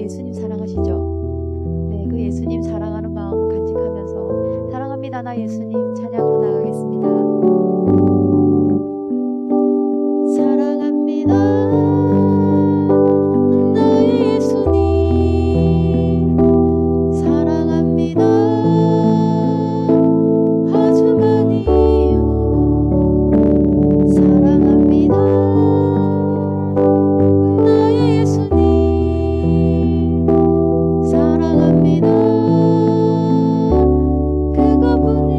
예수님 사랑하시죠? 네, 그 예수님 사랑하는 마음 간직하면서 사랑합니다 나 예수님 찬양으로 나가겠습니다. 사랑합니다 나의 예수님 사랑합니다 아주 많이요 사랑합니다 나의 예수님 사랑합니다 그거뿐에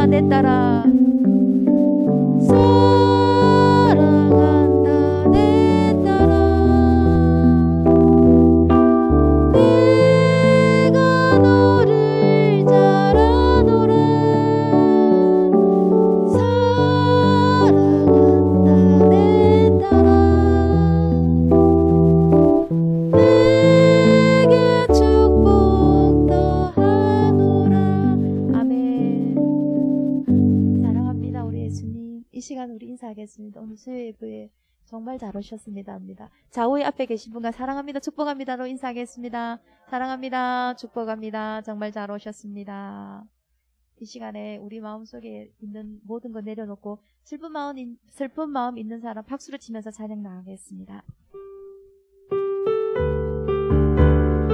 사랑한다 내 딸아. 사랑한다 내 딸아. 내가 너를 잘 아노라. 사랑한다 내 딸아. 내게 축복 더하노라. 아멘. 사랑합니다 우리 예수님. 이 시간 우리 인사하겠습니다. 오늘 수요 예배에 정말 잘 오셨습니다 합니다. 좌우에 앞에 계신 분과 사랑합니다 축복합니다로 인사하겠습니다. 사랑합니다 축복합니다. 정말 잘 오셨습니다. 이 시간에 우리 마음속에 있는 모든 거 내려놓고 슬픈 마음 있는 사람 박수를 치면서 찬양 나가겠습니다.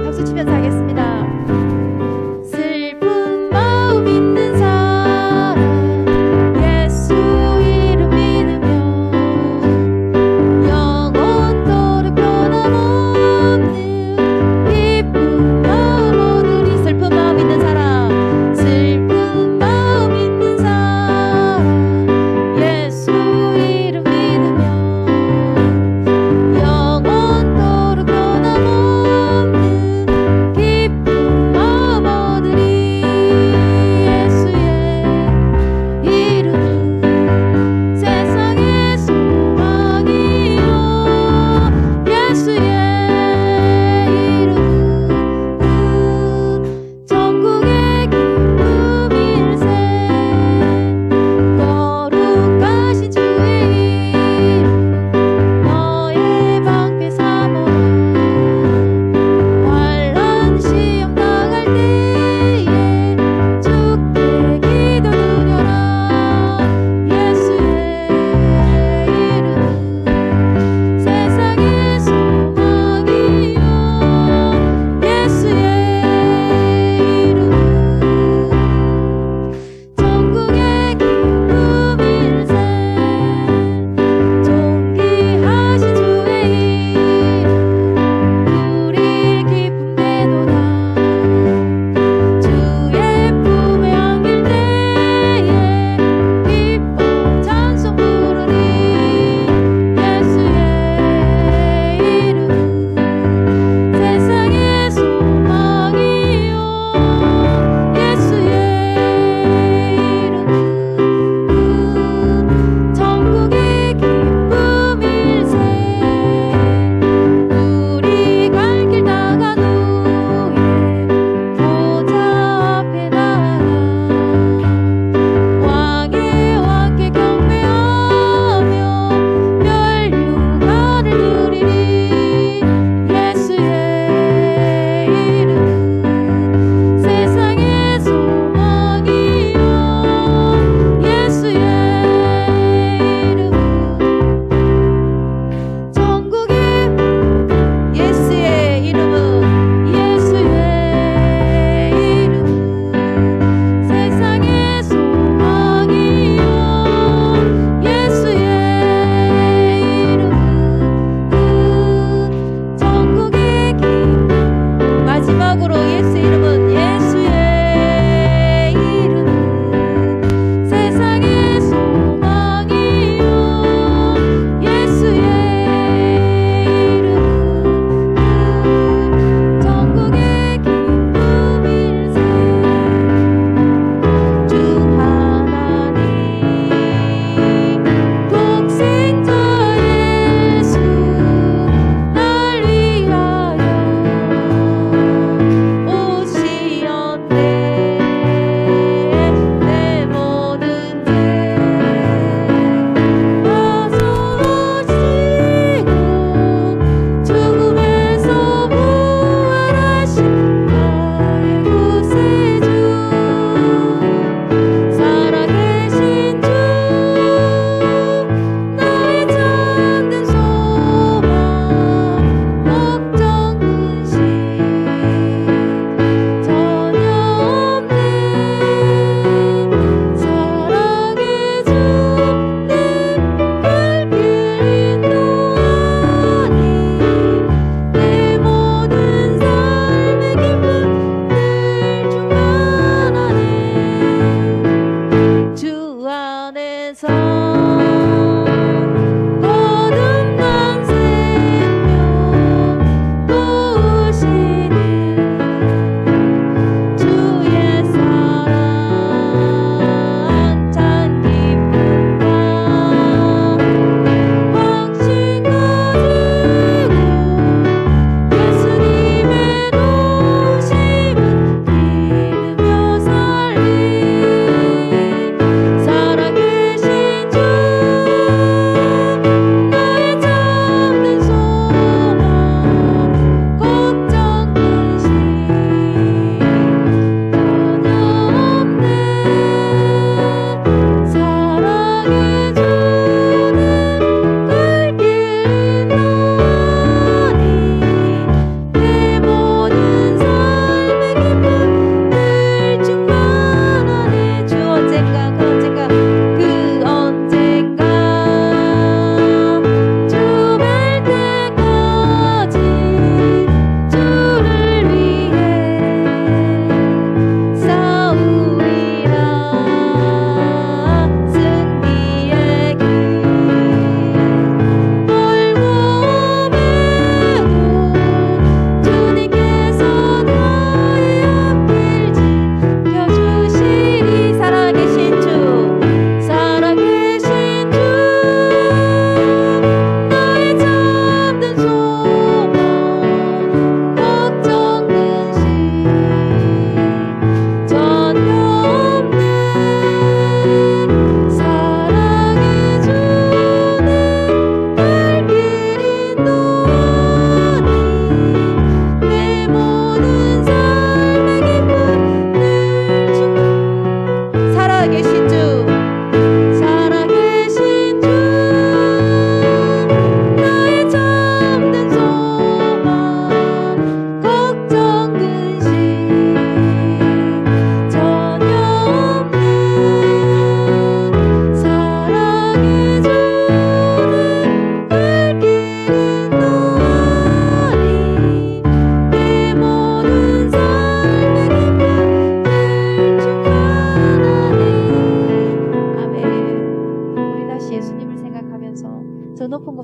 박수 치면서 하겠습니다. 슬픈 마음 있는 사람 예수 이름 믿으며 영원토록 변함없는 기쁜 마음 얻으리. 슬픈 마음 있는 사람 슬픈 마음 있는 사람 예수 이름 믿으며 영원토록 변함없는 기쁜 마음 얻으리. 예수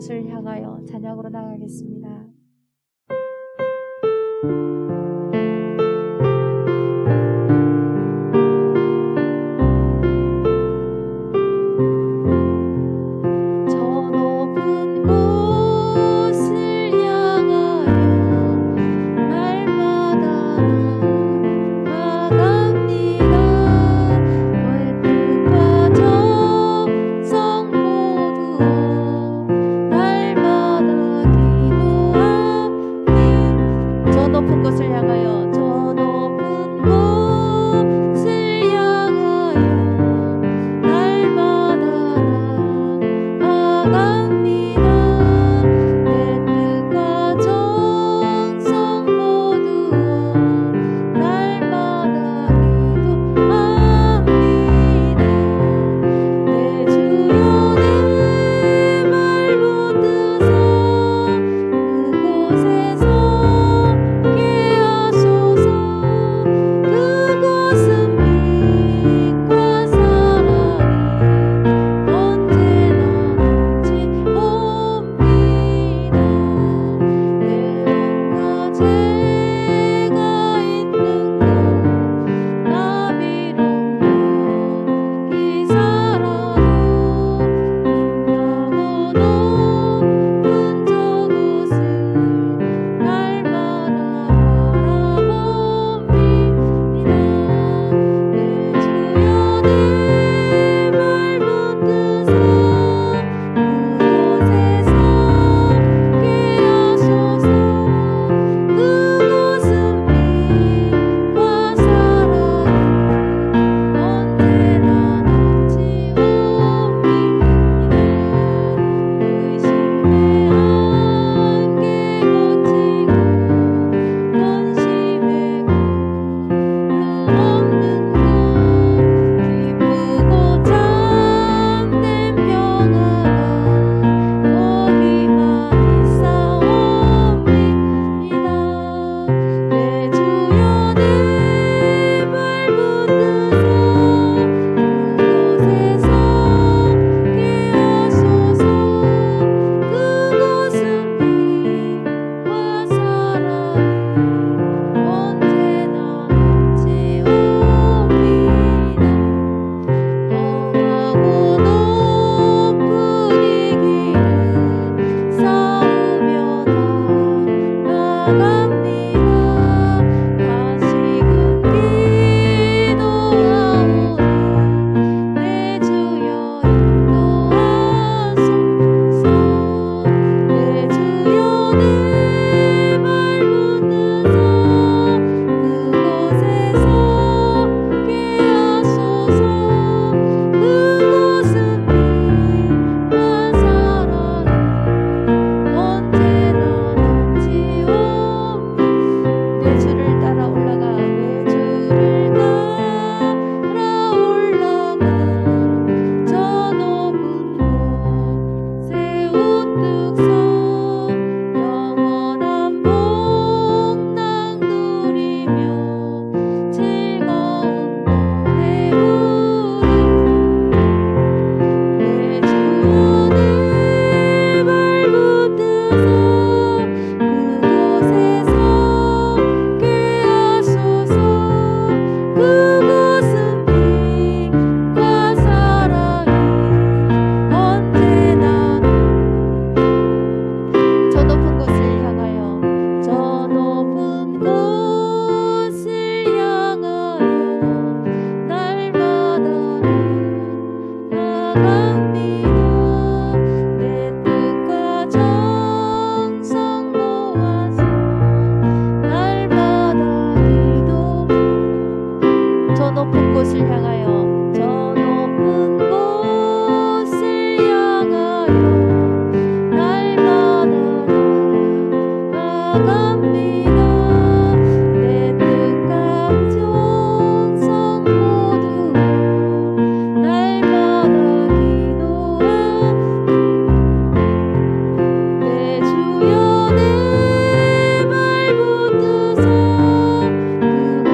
곳을 향하여 찬양으로 나가겠습니다.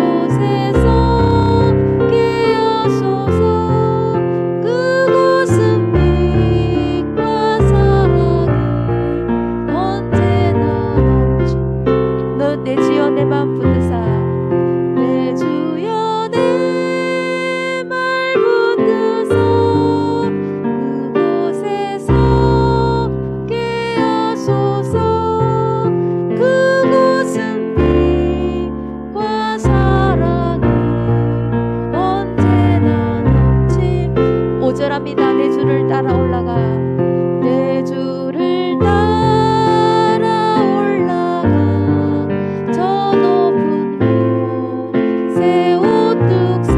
그곳에서 깨어서 주를 따라 올라가 내 주를 따라 올라가 저 높은 곳에 우뚝 서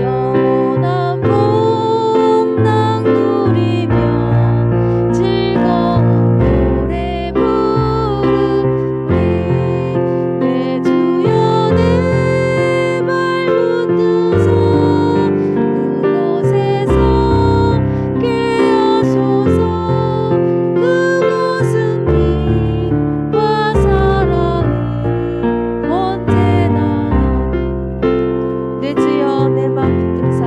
영원한 복락 누리며 즐거운 노래 부르리 내 주여 내 발 붙드서 그곳에서 깨어소서 그곳은 빛과 사랑이 언제나 내 주여 내 맘 붙들사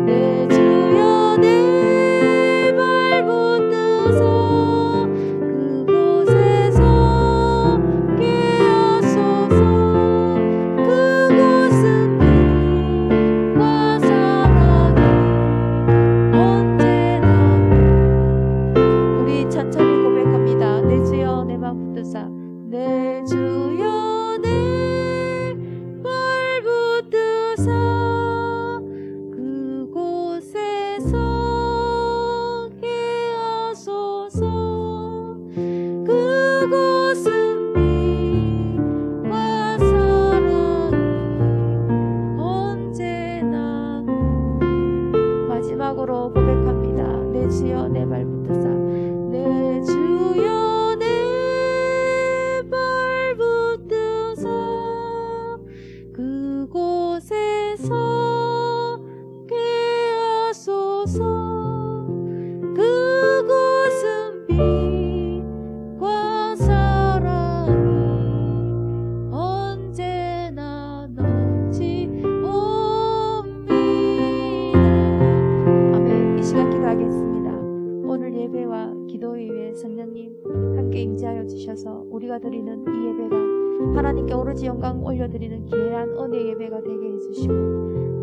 내 주여 내 발 붙드서 그곳에서 깨어소서 그곳은 빛과 사랑이 언제나 우리 천천히 고백합니다. 내 주여 내 맘 붙드사 내 주여 내 발 붙드사 그곳에서 깨어소서 그곳은 빛과 사랑이 언제나 마지막으로 고백합니다. 내 주여 내 발 붙드사 내 주여 내 발 붙드사 그곳에서 깨어소서 그곳은 빛과 사랑이 언제나 넘치옵니다. 아멘. 이 시간 기도하겠습니다. 오늘 예배와 기도회 위에 성령님 함께 임재하여 주셔서 우리가 드리는 이 예배가 하나님께 오로지 영광 올려드리는 귀한 은혜 예배가 되게 해주시고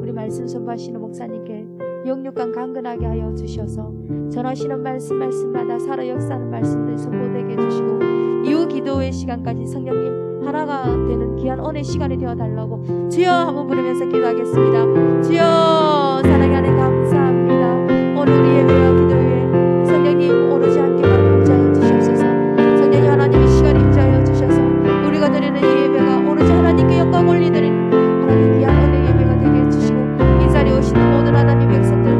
우리 말씀 선포하시는 목사님께 영육간 강건하게 하여 주셔서 전하시는 말씀마다 살아 역사하는 말씀들 선포되게 해주시고 이후 기도의 시간까지 성령님 하나가 되는 귀한 은혜 시간이 되어달라고 주여 한번 부르면서 기도하겠습니다. 주여 사랑의 하나님 감사합니다. 오늘 우리 예배와 기도에 성령님 오로지 함께만 임재하여 주시옵소서. 성령님 하나님의 시간 임재하여 주셔서 우리가 드리는 이 예배가 오로지 하나님께 영광 올리드리는 하나님 귀한 은혜 예배가 되게 해주시고 이 자리에 오시는 모든 하나님 백성들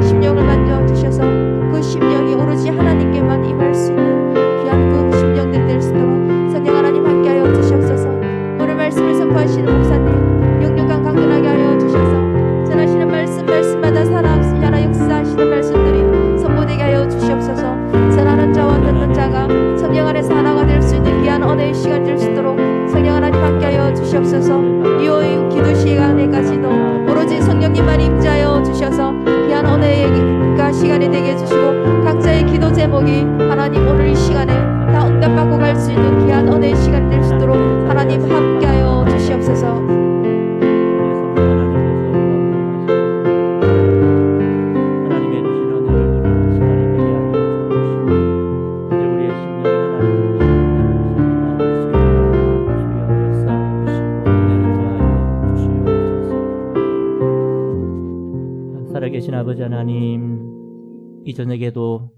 심령을 만져주셔서 그 심령이 오로지 하나님께만 임할 수 있는 귀한 그 심령들 될 수 있도록 성령 하나님 함께하여 주시옵소서. 오늘 말씀을 선포하시는 목사님 영육간 강건하게 하여 주셔서 전하시는 말씀마다 살아 역사하시는 말씀들이 선포되게 하여 주시옵소서. 전하는 자와 듣는 자가 성령 안에서 하나가 될 수 있는 귀한 은혜의 시간 될 수 있도록 성령 하나님 함께하여 주시옵소서. 이후의 기도 시간에까지도 오로지 성령님만 임재하여 주셔서 귀한 은혜가 시간이 되게 해주시고 각자의 기도 제목이 하나님 오늘 이 시간에 다 응답받고 갈 수 있는 귀한 은혜의 시간이 될 수 있도록 하나님 함께하여 주시옵소서. 살아계신 아버지 하나님, 이 저녁에도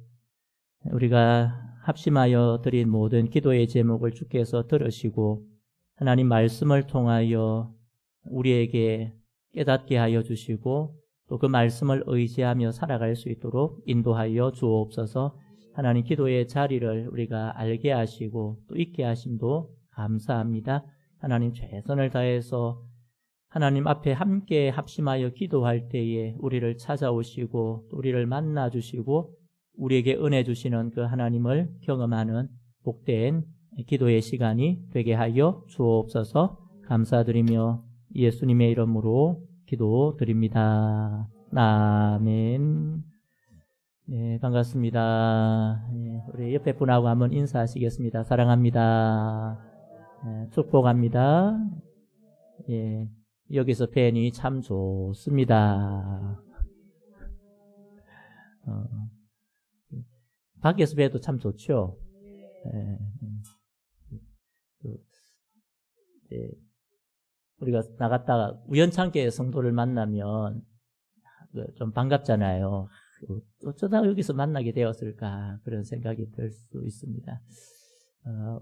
우리가 합심하여 드린 모든 기도의 제목을 주께서 들으시고 하나님 말씀을 통하여 우리에게 깨닫게 하여 주시고 또 그 말씀을 의지하며 살아갈 수 있도록 인도하여 주옵소서. 하나님 기도의 자리를 우리가 알게 하시고 또 있게 하심도 감사합니다. 하나님 최선을 다해서 하나님 앞에 함께 합심하여 기도할 때에 우리를 찾아오시고 또 우리를 만나주시고 우리에게 은혜 주시는 그 하나님을 경험하는 복된 기도의 시간이 되게 하여 주옵소서. 감사드리며 예수님의 이름으로 기도드립니다. 아멘. 네, 반갑습니다. 우리 옆에 분하고 한번 인사하시겠습니다. 사랑합니다. 축복합니다. 예, 여기서 뵈니 참 좋습니다. 밖에서 뵈도 참 좋죠. 우리가 나갔다가 우연찮게 성도를 만나면 좀 반갑잖아요. 어쩌다 여기서 만나게 되었을까 그런 생각이 들 수 있습니다.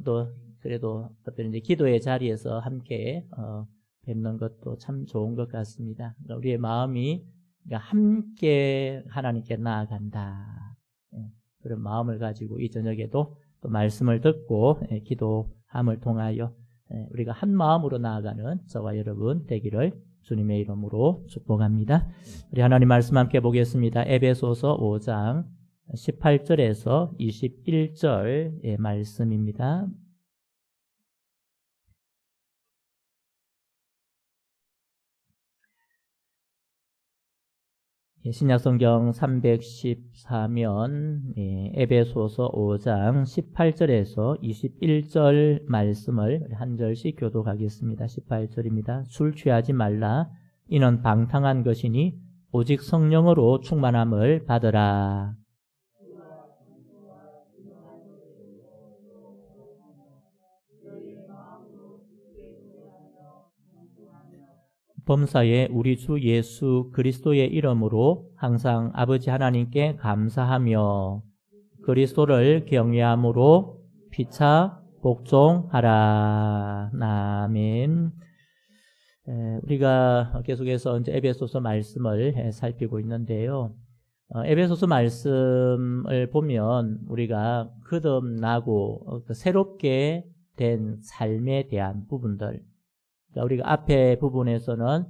또 그래도 특별히 이제 기도의 자리에서 함께 뵙는 것도 참 좋은 것 같습니다. 그러니까 우리의 마음이 함께 하나님께 나아간다. 그런 마음을 가지고 이 저녁에도 또 말씀을 듣고 기도함을 통하여 우리가 한 마음으로 나아가는 저와 여러분 되기를 주님의 이름으로 축복합니다. 우리 하나님 말씀 함께 보겠습니다. 에베소서 5장 18절에서 21절의 말씀입니다. 신약성경 314면 에베소서 5장 18절에서 21절 말씀을 한 절씩 교독하겠습니다. 18절입니다. 술 취하지 말라. 이는 방탕한 것이니 오직 성령으로 충만함을 받으라. 범사에 우리 주 예수 그리스도의 이름으로 항상 아버지 하나님께 감사하며 그리스도를 경외함으로 피차 복종하라. 아멘. 우리가 계속해서 이제 에베소서 말씀을 살피고 있는데요. 에베소서 말씀을 보면 우리가 거듭나고 새롭게 된 삶에 대한 부분들, 우리가 앞에 부분에서는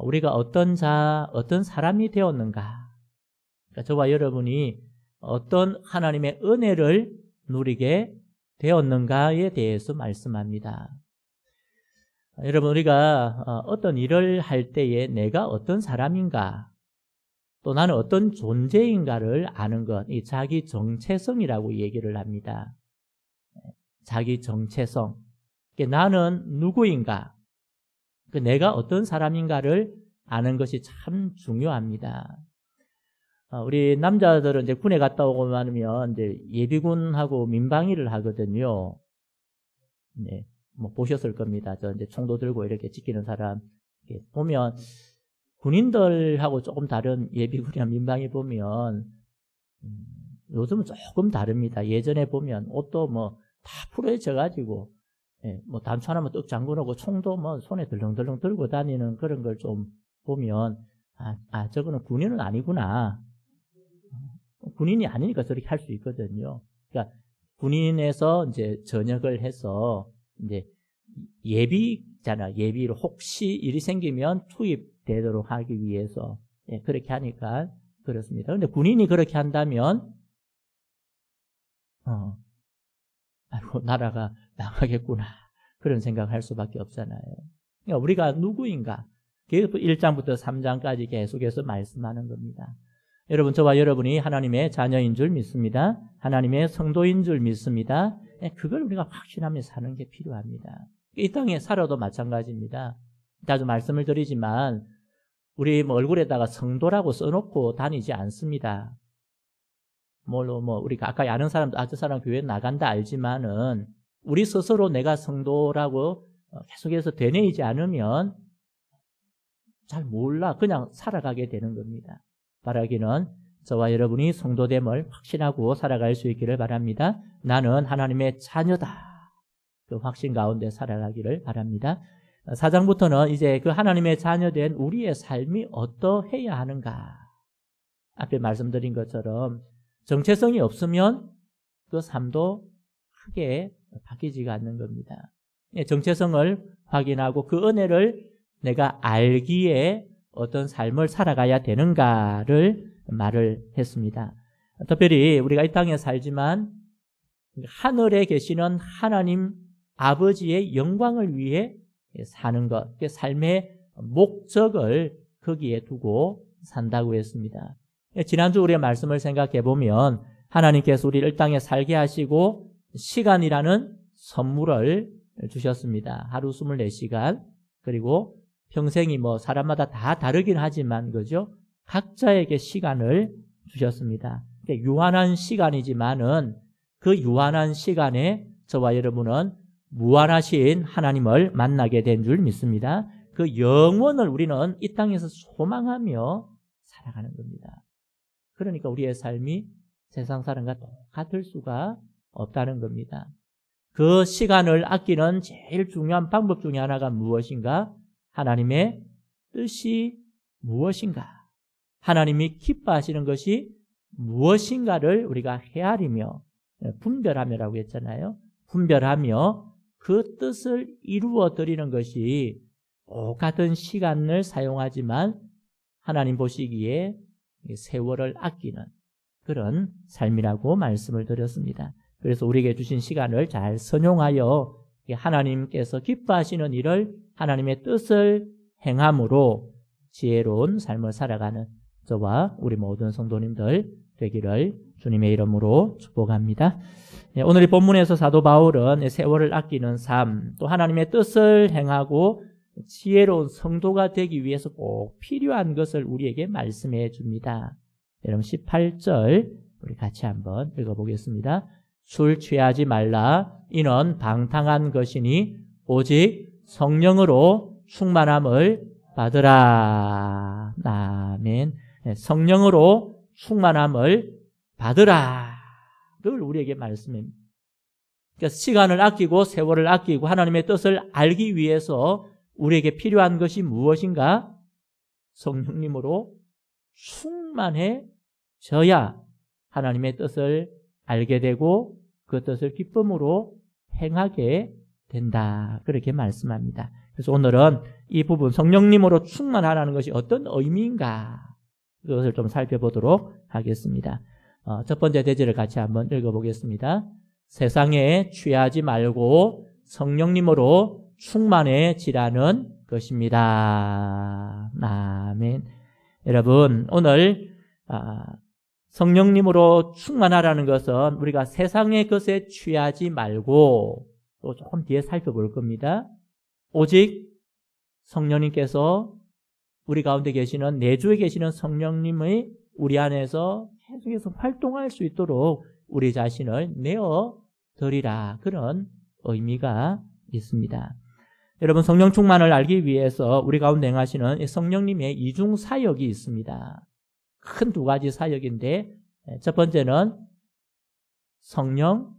우리가 어떤 사람이 되었는가, 그러니까 저와 여러분이 어떤 하나님의 은혜를 누리게 되었는가에 대해서 말씀합니다. 여러분, 우리가 어떤 일을 할 때에 내가 어떤 사람인가, 또 나는 어떤 존재인가를 아는 것, 이 자기 정체성이라고 얘기를 합니다. 자기 정체성. 나는 누구인가? 내가 어떤 사람인가를 아는 것이 참 중요합니다. 우리 남자들은 이제 군에 갔다 오고 나면 이제 예비군하고 민방위를 하거든요. 네, 뭐 보셨을 겁니다. 저 이제 총도 들고 이렇게 지키는 사람 보면 군인들하고 조금 다른 예비군이나 민방위 보면 요즘은 조금 다릅니다. 예전에 보면 옷도 뭐 다 풀어져 가지고 뭐 단추 하나만 떡 잠그놓고 총도 뭐 손에 덜렁덜렁 들고 다니는 그런 걸 좀 보면 저거는 군인은 아니구나. 군인이 아니니까 저렇게 할 수 있거든요. 그러니까 군인에서 이제 전역을 해서 이제 예비잖아. 예비로 혹시 일이 생기면 투입되도록 하기 위해서 그렇게 하니까 그렇습니다. 그런데 군인이 그렇게 한다면 아이고 나라가 나가겠구나. 그런 생각할 수밖에 없잖아요. 그러니까 우리가 누구인가? 계속 1장부터 3장까지 계속해서 말씀하는 겁니다. 여러분, 저와 여러분이 하나님의 자녀인 줄 믿습니다. 하나님의 성도인 줄 믿습니다. 그걸 우리가 확신하며 사는 게 필요합니다. 이 땅에 살아도 마찬가지입니다. 자주 말씀을 드리지만 우리 얼굴에다가 성도라고 써놓고 다니지 않습니다. 물론 우리가 아까 아는 사람도 저 사람 교회 나간다 알지만은 우리 스스로 내가 성도라고 계속해서 되뇌이지 않으면 잘 몰라. 그냥 살아가게 되는 겁니다. 바라기는 저와 여러분이 성도됨을 확신하고 살아갈 수 있기를 바랍니다. 나는 하나님의 자녀다. 그 확신 가운데 살아가기를 바랍니다. 4장부터는 이제 그 하나님의 자녀된 우리의 삶이 어떠해야 하는가. 앞에 말씀드린 것처럼 정체성이 없으면 그 삶도 크게 바뀌지가 않는 겁니다. 정체성을 확인하고 그 은혜를 내가 알기에 어떤 삶을 살아가야 되는가를 말을 했습니다. 특별히 우리가 이 땅에 살지만 하늘에 계시는 하나님 아버지의 영광을 위해 사는 것, 삶의 목적을 거기에 두고 산다고 했습니다. 지난주 우리의 말씀을 생각해 보면 하나님께서 우리를 이 땅에 살게 하시고 시간이라는 선물을 주셨습니다. 하루 24시간, 그리고 평생이 사람마다 다 다르긴 하지만 그죠? 각자에게 시간을 주셨습니다. 유한한 시간이지만은 그 유한한 시간에 저와 여러분은 무한하신 하나님을 만나게 된 줄 믿습니다. 그 영원을 우리는 이 땅에서 소망하며 살아가는 겁니다. 그러니까 우리의 삶이 세상 사람과 똑같을 수가 없다는 겁니다. 그 시간을 아끼는 제일 중요한 방법 중에 하나가 무엇인가? 하나님의 뜻이 무엇인가? 하나님이 기뻐하시는 것이 무엇인가를 우리가 헤아리며 분별하며라고 했잖아요. 분별하며 그 뜻을 이루어 드리는 것이 똑같은 시간을 사용하지만 하나님 보시기에 세월을 아끼는 그런 삶이라고 말씀을 드렸습니다. 그래서 우리에게 주신 시간을 잘 선용하여 하나님께서 기뻐하시는 일을 하나님의 뜻을 행함으로 지혜로운 삶을 살아가는 저와 우리 모든 성도님들 되기를 주님의 이름으로 축복합니다. 오늘 이 본문에서 사도 바울은 세월을 아끼는 삶, 또 하나님의 뜻을 행하고 지혜로운 성도가 되기 위해서 꼭 필요한 것을 우리에게 말씀해 줍니다. 여러분 18절 우리 같이 한번 읽어보겠습니다. 술 취하지 말라. 이는 방탕한 것이니 오직 성령으로 충만함을 받으라. 아멘. 성령으로 충만함을 받으라. 를 우리에게 말씀합니다. 그러니까 시간을 아끼고 세월을 아끼고 하나님의 뜻을 알기 위해서 우리에게 필요한 것이 무엇인가? 성령님으로 충만해져야 하나님의 뜻을 알게 되고 그 뜻을 기쁨으로 행하게 된다. 그렇게 말씀합니다. 그래서 오늘은 이 부분 성령님으로 충만하라는 것이 어떤 의미인가? 그것을 좀 살펴보도록 하겠습니다. 첫 번째 대제를 같이 한번 읽어보겠습니다. 세상에 취하지 말고 성령님으로 충만해지라는 것입니다. 아멘. 여러분 오늘 성령님으로 충만하라는 것은 우리가 세상의 것에 취하지 말고 또 조금 뒤에 살펴볼 겁니다. 오직 성령님께서 우리 가운데 계시는 내주에 계시는 성령님의 우리 안에서 계속해서 활동할 수 있도록 우리 자신을 내어드리라. 그런 의미가 있습니다. 여러분 성령 충만을 알기 위해서 우리 가운데 행하시는 성령님의 이중 사역이 있습니다. 큰 두 가지 사역인데 첫 번째는 성령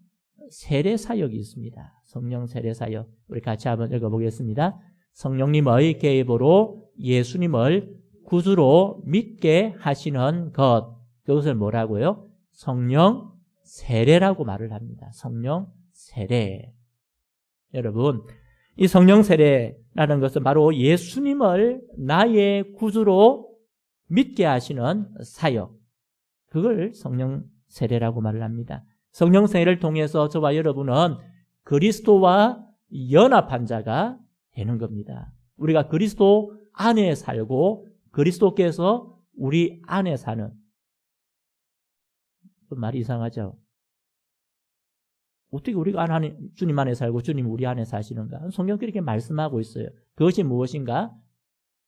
세례 사역이 있습니다. 성령 세례 사역 우리 같이 한번 읽어보겠습니다. 성령님의 개입으로 예수님을 구주로 믿게 하시는 것, 그것을 뭐라고요? 성령 세례라고 말을 합니다. 성령 세례. 여러분 이 성령 세례라는 것은 바로 예수님을 나의 구주로 믿게 하시는 사역, 그걸 성령 세례라고 말을 합니다. 성령 세례를 통해서 저와 여러분은 그리스도와 연합한 자가 되는 겁니다. 우리가 그리스도 안에 살고 그리스도께서 우리 안에 사는, 말이 이상하죠? 어떻게 우리가 주님 안에 살고 주님 우리 안에 사시는가? 성경 그렇게 말씀하고 있어요. 그것이 무엇인가?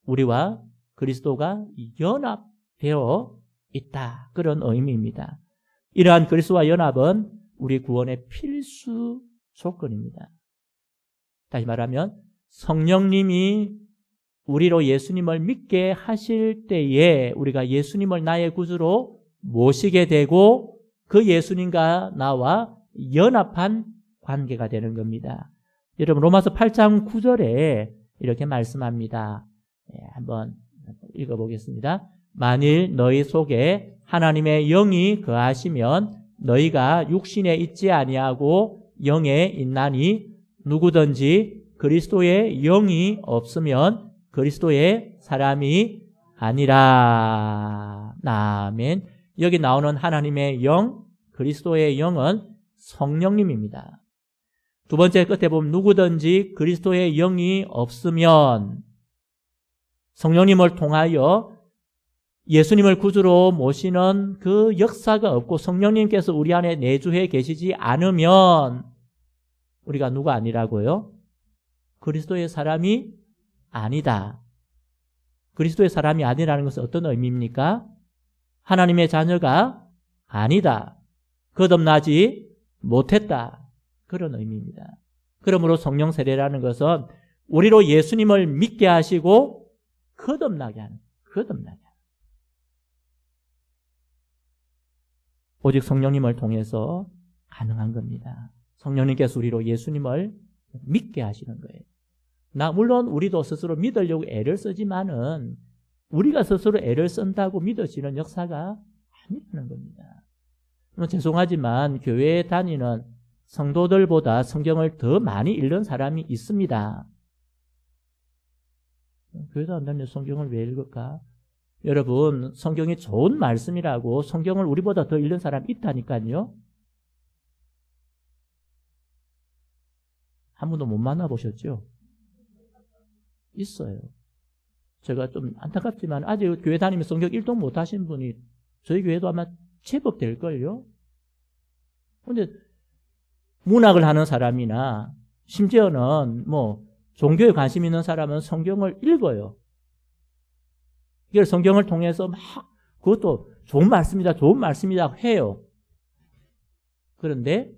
우리와 그리스도가 연합되어 있다. 그런 의미입니다. 이러한 그리스도와 연합은 우리 구원의 필수 조건입니다. 다시 말하면 성령님이 우리로 예수님을 믿게 하실 때에 우리가 예수님을 나의 구주로 모시게 되고 그 예수님과 나와 연합한 관계가 되는 겁니다. 여러분 로마서 8장 9절에 이렇게 말씀합니다. 한번 읽어보겠습니다. 만일 너희 속에 하나님의 영이 거하시면 너희가 육신에 있지 아니하고 영에 있나니 누구든지 그리스도의 영이 없으면 그리스도의 사람이 아니라. 아멘. 여기 나오는 하나님의 영, 그리스도의 영은 성령님입니다. 두 번째 끝에 보면 누구든지 그리스도의 영이 없으면, 성령님을 통하여 예수님을 구주로 모시는 그 역사가 없고 성령님께서 우리 안에 내주해 계시지 않으면 우리가 누가 아니라고요? 그리스도의 사람이 아니다. 그리스도의 사람이 아니라는 것은 어떤 의미입니까? 하나님의 자녀가 아니다. 거듭나지 못했다. 그런 의미입니다. 그러므로 성령 세례라는 것은 우리로 예수님을 믿게 하시고 거듭나게 하는, 거듭나게 하는. 오직 성령님을 통해서 가능한 겁니다. 성령님께서 우리로 예수님을 믿게 하시는 거예요. 물론 우리도 스스로 믿으려고 애를 쓰지만은 우리가 스스로 애를 쓴다고 믿어지는 역사가 아니라는 겁니다. 죄송하지만 교회에 다니는 성도들보다 성경을 더 많이 읽는 사람이 있습니다. 교회도 안 다니는데 성경을 왜 읽을까? 여러분, 성경이 좋은 말씀이라고 성경을 우리보다 더 읽는 사람이 있다니까요. 한 번도 못 만나보셨죠? 있어요. 제가 좀 안타깝지만 아직 교회 다니면서 성경 일독 못 하신 분이 저희 교회도 아마 제법 될걸요? 근데 문학을 하는 사람이나 심지어는 종교에 관심 있는 사람은 성경을 읽어요. 이걸 성경을 통해서 막 그것도 좋은 말씀이다 해요. 그런데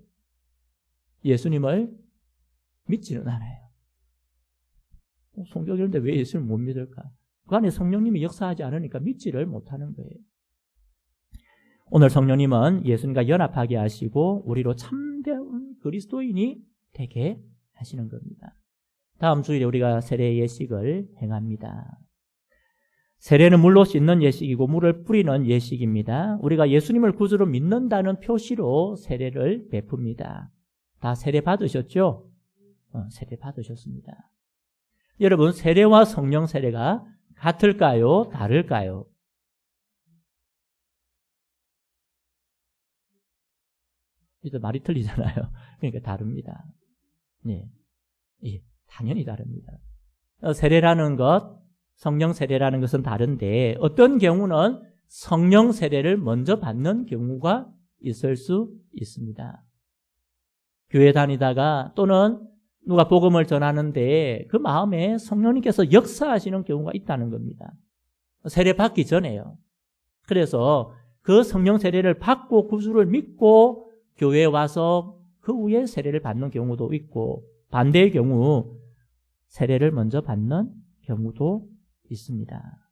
예수님을 믿지는 않아요. 성경 읽는데 왜 예수님을 못 믿을까? 그 안에 성령님이 역사하지 않으니까 믿지를 못하는 거예요. 오늘 성령님은 예수님과 연합하게 하시고 우리로 참된 그리스도인이 되게 하시는 겁니다. 다음 주일에 우리가 세례 예식을 행합니다. 세례는 물로 씻는 예식이고 물을 뿌리는 예식입니다. 우리가 예수님을 구주로 믿는다는 표시로 세례를 베풉니다. 다 세례 받으셨죠? 세례 받으셨습니다. 여러분, 세례와 성령 세례가 같을까요? 다를까요? 이제 말이 틀리잖아요. 그러니까 다릅니다. 네, 당연히 다릅니다. 세례라는 것, 성령 세례라는 것은 다른데 어떤 경우는 성령 세례를 먼저 받는 경우가 있을 수 있습니다. 교회 다니다가 또는 누가 복음을 전하는데 그 마음에 성령님께서 역사하시는 경우가 있다는 겁니다. 세례 받기 전에요. 그래서 그 성령 세례를 받고 구주를 믿고 교회에 와서 그 후에 세례를 받는 경우도 있고 반대의 경우 세례를 먼저 받는 경우도 있습니다.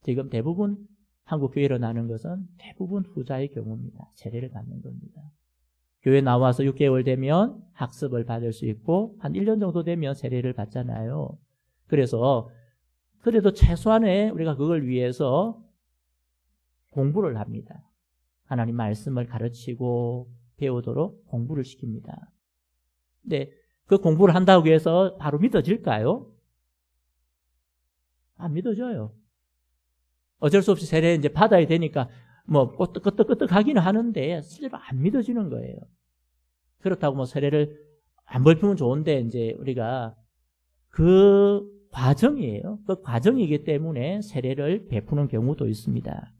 지금 대부분 한국 교회로 나는 것은 대부분 후자의 경우입니다. 세례를 받는 겁니다. 교회 나와서 6개월 되면 학습을 받을 수 있고 한 1년 정도 되면 세례를 받잖아요. 그래서 그래도 최소한의 우리가 그걸 위해서 공부를 합니다. 하나님 말씀을 가르치고 배우도록 공부를 시킵니다. 근데 그 공부를 한다고 해서 바로 믿어질까요? 안 믿어져요. 어쩔 수 없이 세례 이제 받아야 되니까 끄떡끄떡하기는 하는데 실제로 안 믿어지는 거예요. 그렇다고 세례를 안 베푸면 좋은데 이제 우리가 그 과정이에요. 그 과정이기 때문에 세례를 베푸는 경우도 있습니다.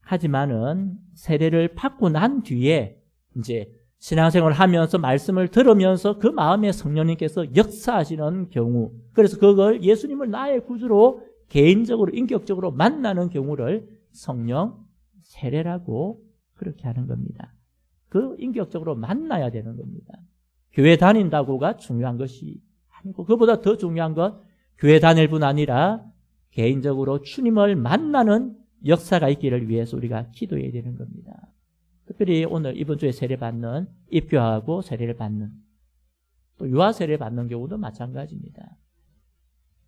하지만은 세례를 받고 난 뒤에 이제 신앙생활을 하면서 말씀을 들으면서 그 마음에 성령님께서 역사하시는 경우, 그래서 그걸 예수님을 나의 구주로 개인적으로 인격적으로 만나는 경우를 성령 세례라고 그렇게 하는 겁니다. 그 인격적으로 만나야 되는 겁니다. 교회 다닌다고가 중요한 것이 아니고 그보다 더 중요한 건 교회 다닐 뿐 아니라 개인적으로 주님을 만나는 역사가 있기를 위해서 우리가 기도해야 되는 겁니다. 특별히 오늘 이번 주에 세례 받는, 입교하고 세례를 받는, 또 유아 세례 받는 경우도 마찬가지입니다.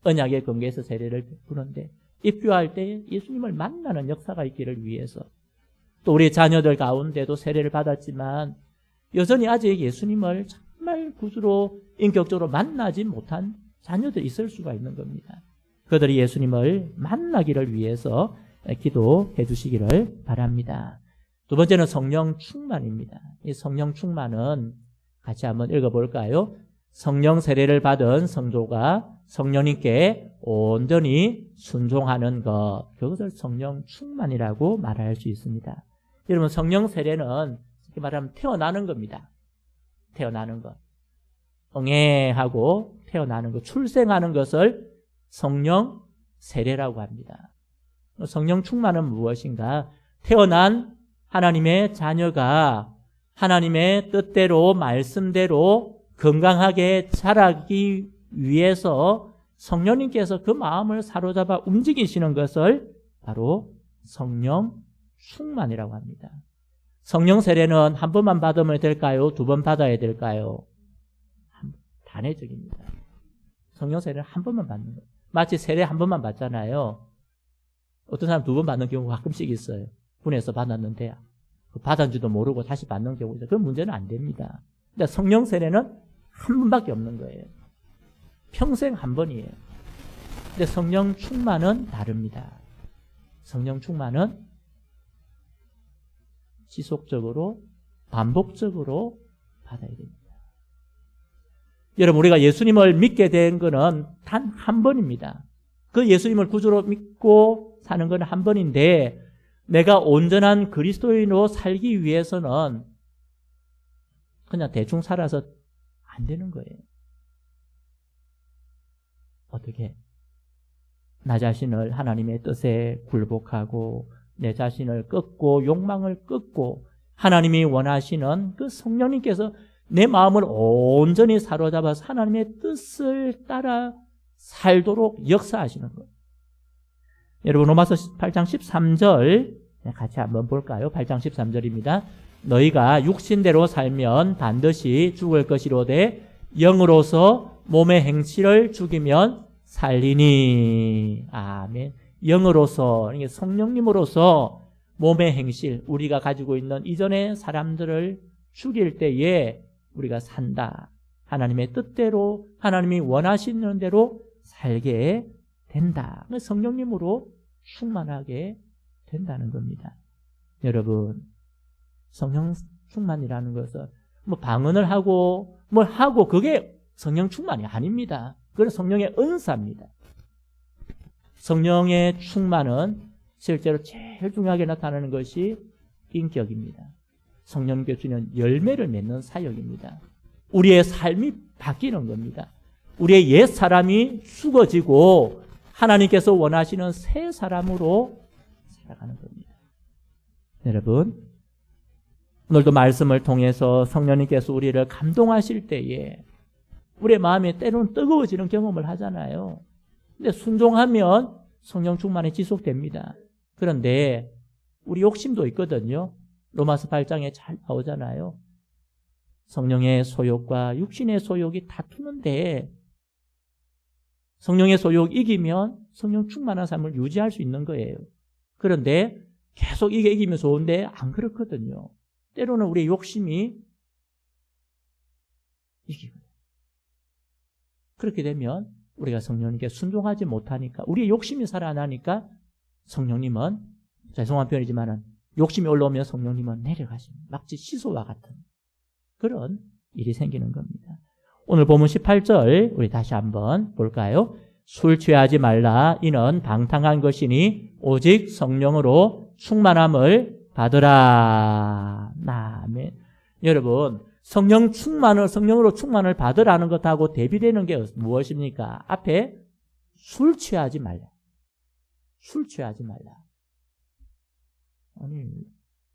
언약의 근거에서 세례를 베푸는데 입교할 때 예수님을 만나는 역사가 있기를 위해서, 또 우리 자녀들 가운데도 세례를 받았지만 여전히 아직 예수님을 정말 구주로 인격적으로 만나지 못한 자녀들이 있을 수가 있는 겁니다. 그들이 예수님을 만나기를 위해서 기도해 주시기를 바랍니다. 두 번째는 성령 충만입니다. 이 성령 충만은 같이 한번 읽어볼까요? 성령 세례를 받은 성도가 성령님께 온전히 순종하는 것, 그것을 성령 충만이라고 말할 수 있습니다. 여러분, 성령 세례는 이렇게 말하면 태어나는 겁니다. 태어나는 것. 응애하고 태어나는 것, 출생하는 것을 성령 세례라고 합니다. 성령 충만은 무엇인가? 태어난 하나님의 자녀가 하나님의 뜻대로 말씀대로 건강하게 자라기 위해서 성령님께서 그 마음을 사로잡아 움직이시는 것을 바로 성령 충만이라고 합니다. 성령 세례는 한 번만 받으면 될까요? 두 번 받아야 될까요? 단회적입니다. 성령 세례는 한 번만 받는 거예요. 마치 세례 한 번만 받잖아요. 어떤 사람 두 번 받는 경우가 가끔씩 있어요. 군에서 받았는데 받은지도 모르고 다시 받는 경우가 있어요. 그런 문제는 안 됩니다. 근데 성령 세례는 한 번밖에 없는 거예요. 평생 한 번이에요. 근데 성령 충만은 다릅니다. 성령 충만은 지속적으로 반복적으로 받아야 됩니다. 여러분, 우리가 예수님을 믿게 된 것은 단 한 번입니다. 그 예수님을 구주로 믿고 사는 건 한 번인데 내가 온전한 그리스도인으로 살기 위해서는 그냥 대충 살아서 안 되는 거예요. 어떻게? 나 자신을 하나님의 뜻에 굴복하고 내 자신을 꺾고 욕망을 꺾고 하나님이 원하시는 그 성령님께서 내 마음을 온전히 사로잡아서 하나님의 뜻을 따라 살도록 역사하시는 것. 여러분, 로마서 8장 13절 같이 한번 볼까요? 8장 13절입니다. 너희가 육신대로 살면 반드시 죽을 것이로되 영으로서 몸의 행실을 죽이면 살리니. 아멘. 영으로서, 성령님으로서 몸의 행실, 우리가 가지고 있는 이전의 사람들을 죽일 때에 우리가 산다. 하나님의 뜻대로, 하나님이 원하시는 대로 살게 된다. 성령님으로 충만하게 된다는 겁니다. 여러분, 성령 충만이라는 것은 뭐 방언을 하고 뭘 하고 그게 성령 충만이 아닙니다. 그건 성령의 은사입니다. 성령의 충만은 실제로 제일 중요하게 나타나는 것이 인격입니다. 성령님께 주는 열매를 맺는 사역입니다. 우리의 삶이 바뀌는 겁니다. 우리의 옛 사람이 죽어지고 하나님께서 원하시는 새 사람으로 살아가는 겁니다. 여러분, 오늘도 말씀을 통해서 성령님께서 우리를 감동하실 때에 우리의 마음이 때로는 뜨거워지는 경험을 하잖아요. 근데 순종하면 성령 충만이 지속됩니다. 그런데 우리 욕심도 있거든요. 로마서 8장에 잘 나오잖아요. 성령의 소욕과 육신의 소욕이 다투는데 성령의 소욕 이기면 성령 충만한 삶을 유지할 수 있는 거예요. 그런데 계속 이게 이기면 좋은데 안 그렇거든요. 때로는 우리의 욕심이 이기거든요. 그렇게 되면 우리가 성령님께 순종하지 못하니까 우리의 욕심이 살아나니까 성령님은, 죄송한 표현이지만 욕심이 올라오면 성령님은 내려가십니다. 마치 시소와 같은 그런 일이 생기는 겁니다. 오늘 본문 18절 우리 다시 한번 볼까요? 술 취하지 말라. 이는 방탕한 것이니 오직 성령으로 충만함을 받으라. 아멘. 여러분, 성령으로 충만을 받으라는 것하고 대비되는 게 무엇입니까? 앞에 술 취하지 말라. 술 취하지 말라. 아니,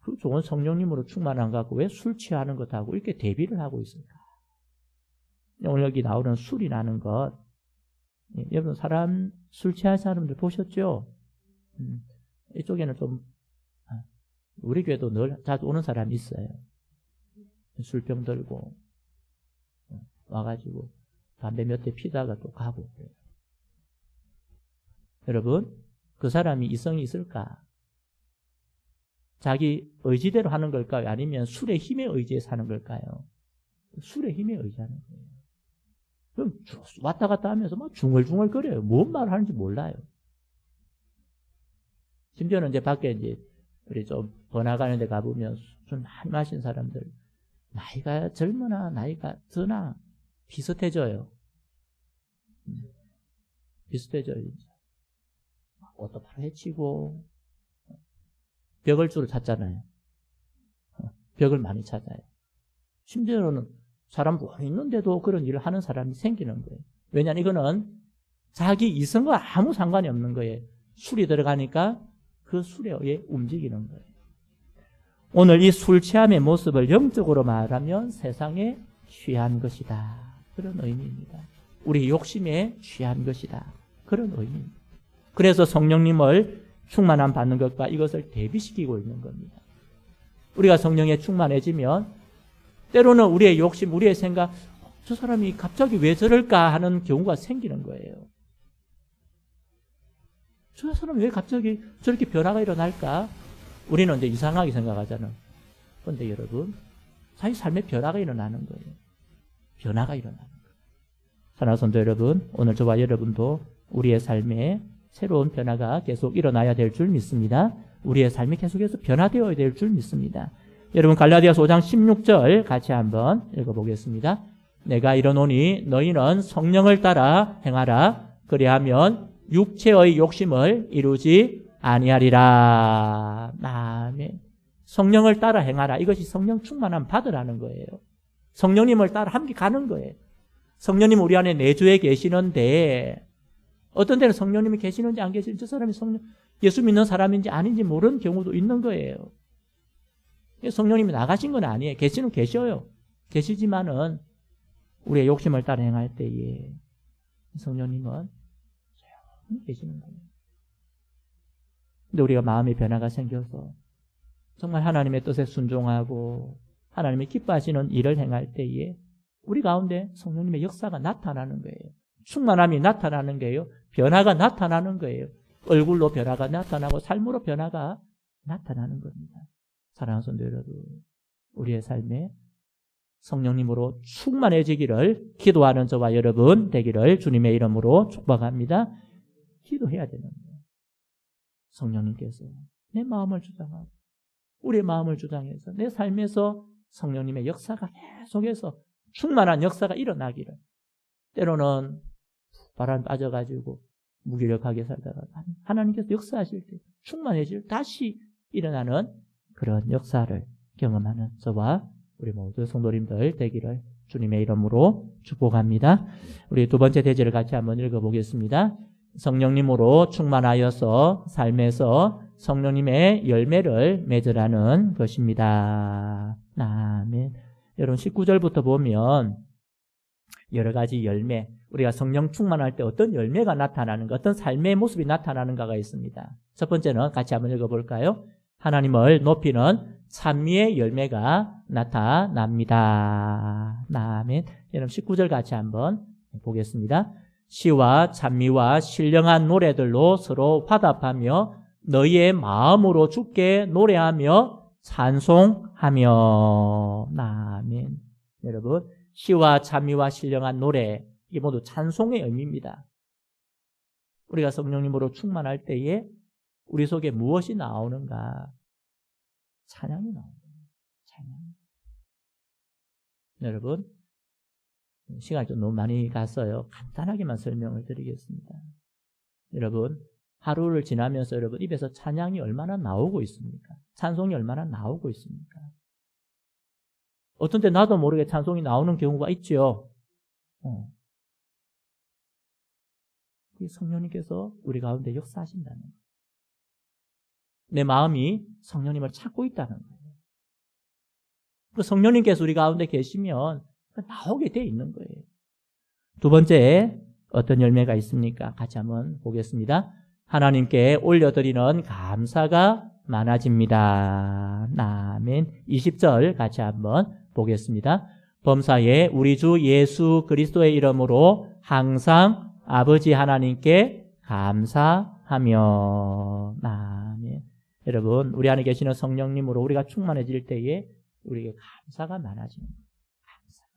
그 좋은 성령님으로 충만한 것하고 왜 술 취하는 것하고 이렇게 대비를 하고 있을까? 오늘 여기 나오는 술이라는 것, 여러분 술 취한 사람들 보셨죠? 이쪽에는 좀 우리 교회도 늘 자주 오는 사람이 있어요. 술병 들고 와가지고 담배 몇 대 피다가 또 가고. 여러분, 그 사람이 이성이 있을까? 자기 의지대로 하는 걸까요? 아니면 술의 힘에 의지해서 하는 걸까요? 술의 힘에 의지하는 거예요. 그럼 왔다 갔다 하면서 막 중얼중얼거려요. 뭔 말을 하는지 몰라요. 심지어는 이제 밖에 이제 우리 좀 번화가는 데 가보면 술 많이 마신 사람들, 나이가 젊으나 나이가 드나 비슷해져요. 비슷해져요. 옷도 바로 해치고 벽을 주로 찾잖아요. 벽을 많이 찾아요. 심지어는 사람 많이 있는데도 그런 일을 하는 사람이 생기는 거예요. 왜냐하면 이거는 자기 이성과 아무 상관이 없는 거예요. 술이 들어가니까 그 술에 의해 움직이는 거예요. 오늘 이 술 취함의 모습을 영적으로 말하면 세상에 취한 것이다. 그런 의미입니다. 우리 욕심에 취한 것이다. 그런 의미입니다. 그래서 성령님을 충만함 받는 것과 이것을 대비시키고 있는 겁니다. 우리가 성령에 충만해지면 때로는 우리의 욕심, 우리의 생각, 저 사람이 갑자기 왜 저럴까 하는 경우가 생기는 거예요. 저 사람이 왜 갑자기 저렇게 변화가 일어날까? 우리는 이제 이상하게 생각하잖아요. 그런데 여러분, 자기 삶에 변화가 일어나는 거예요. 변화가 일어나는 거예요. 사랑하는 성도 여러분, 오늘 저와 여러분도 우리의 삶에 새로운 변화가 계속 일어나야 될 줄 믿습니다. 우리의 삶이 계속해서 변화되어야 될 줄 믿습니다. 여러분 갈라디아서 5장 16절 같이 한번 읽어보겠습니다. 내가 이르노니 너희는 성령을 따라 행하라. 그리하면 육체의 욕심을 이루지 아니하리라. 아멘. 성령을 따라 행하라. 이것이 성령 충만함 받으라는 거예요. 성령님을 따라 함께 가는 거예요. 성령님 우리 안에 내주에 계시는데 어떤 데는 성령님이 계시는지 안 계시는지 저 사람이 예수 믿는 사람인지 아닌지 모르는 경우도 있는 거예요. 성령님이 나가신 건 아니에요. 계시는 계셔요. 계시지만은 우리의 욕심을 따라 행할 때에 성령님은 조용히 계시는 거예요. 근데 우리가 마음의 변화가 생겨서 정말 하나님의 뜻에 순종하고 하나님이 기뻐하시는 일을 행할 때에 우리 가운데 성령님의 역사가 나타나는 거예요. 충만함이 나타나는 거예요. 변화가 나타나는 거예요. 얼굴로 변화가 나타나고 삶으로 변화가 나타나는 겁니다. 사랑하는 성도 여러분, 우리의 삶에 성령님으로 충만해지기를 기도하는 저와 여러분 되기를 주님의 이름으로 축복합니다. 기도해야 되는 거예요. 성령님께서 내 마음을 주장하고 우리의 마음을 주장해서 내 삶에서 성령님의 역사가 계속해서 충만한 역사가 일어나기를. 때로는 바람 빠져가지고 무기력하게 살다가 하나님께서 역사하실 때 충만해질 다시 일어나는 그런 역사를 경험하는 저와 우리 모두 성도님들 되기를 주님의 이름으로 축복합니다. 우리 두 번째 대제를 같이 한번 읽어보겠습니다. 성령님으로 충만하여서 삶에서 성령님의 열매를 맺으라는 것입니다. 아멘. 여러분 19절부터 보면 여러 가지 열매, 우리가 성령 충만할 때 어떤 열매가 나타나는가, 어떤 삶의 모습이 나타나는가가 있습니다. 첫 번째는 같이 한번 읽어볼까요? 하나님을 높이는 찬미의 열매가 나타납니다. 아멘. 여러분 19절 같이 한번 보겠습니다. 시와 찬미와 신령한 노래들로 서로 화답하며 너희의 마음으로 주께 노래하며 찬송하며. 아멘. 여러분 시와 찬미와 신령한 노래, 이게 모두 찬송의 의미입니다. 우리가 성령님으로 충만할 때에 우리 속에 무엇이 나오는가? 찬양이 나옵니다. 찬양. 여러분, 시간이 좀 너무 많이 갔어요. 간단하게만 설명을 드리겠습니다. 여러분, 하루를 지나면서 여러분 입에서 찬양이 얼마나 나오고 있습니까? 찬송이 얼마나 나오고 있습니까? 어떤 때 나도 모르게 찬송이 나오는 경우가 있죠. 성령님께서 우리 가운데 역사하신다는 거예요. 내 마음이 성령님을 찾고 있다는 거예요. 그 성령님께서 우리 가운데 계시면 나오게 돼 있는 거예요. 두 번째 어떤 열매가 있습니까? 같이 한번 보겠습니다. 하나님께 올려드리는 감사가 많아집니다. 아멘. 20절 같이 한번 보겠습니다. 범사에 우리 주 예수 그리스도의 이름으로 항상 아버지 하나님께 감사하며. 아멘. 여러분, 우리 안에 계시는 성령님으로 우리가 충만해질 때에 우리에게 감사가 많아지는 거예요. 감사가.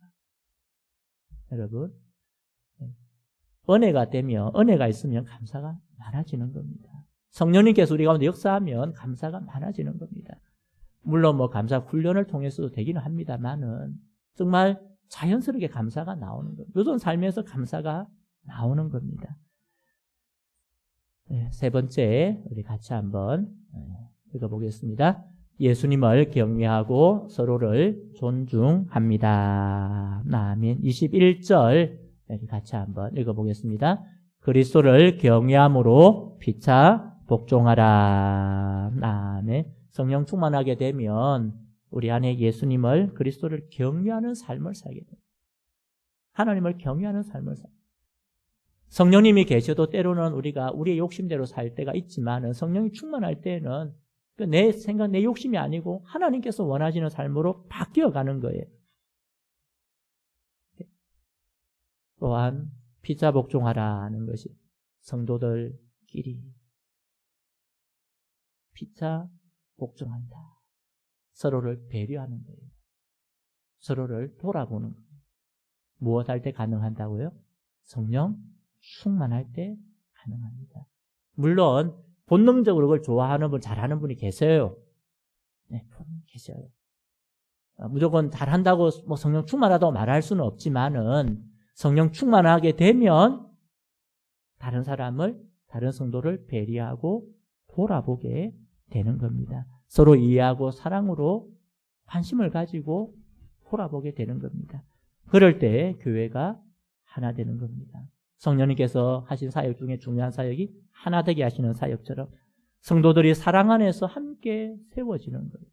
여러분, 은혜가 되면, 은혜가 있으면 감사가 많아지는 겁니다. 성령님께서 우리 가운데 역사하면 감사가 많아지는 겁니다. 물론 감사 훈련을 통해서도 되기는 합니다만은 정말 자연스럽게 감사가 나오는 겁니다. 요즘 삶에서 감사가 나오는 겁니다. 세 번째, 우리 같이 한번 읽어보겠습니다. 예수님을 경외하고 서로를 존중합니다. 아멘. 21절 같이 한번 읽어보겠습니다. 그리스도를 경외함으로 피차 복종하라. 아멘. 성령 충만하게 되면 우리 안에 예수님을, 그리스도를 경외하는 삶을 살게 됩니다. 하나님을 경외하는 삶을 살게 됩니다. 성령님이 계셔도 때로는 우리가 우리의 욕심대로 살 때가 있지만 성령이 충만할 때는 내 생각, 내 욕심이 아니고 하나님께서 원하시는 삶으로 바뀌어가는 거예요. 또한 피차 복종하라는 것이 성도들끼리 피차 복종한다. 서로를 배려하는 거예요. 서로를 돌아보는 거예요. 무엇 할 때 가능한다고요? 성령 충만할 때 가능합니다. 물론 본능적으로 그걸 좋아하는 분, 잘하는 분이 계세요. 네, 계셔요. 무조건 잘한다고 뭐 성령 충만하다고 말할 수는 없지만은 성령 충만하게 되면 다른 사람을, 다른 성도를 배려하고 돌아보게 되는 겁니다. 서로 이해하고 사랑으로 관심을 가지고 돌아보게 되는 겁니다. 그럴 때 교회가 하나 되는 겁니다. 성령님께서 하신 사역 중에 중요한 사역이 하나 되게 하시는 사역처럼 성도들이 사랑 안에서 함께 세워지는 거예요.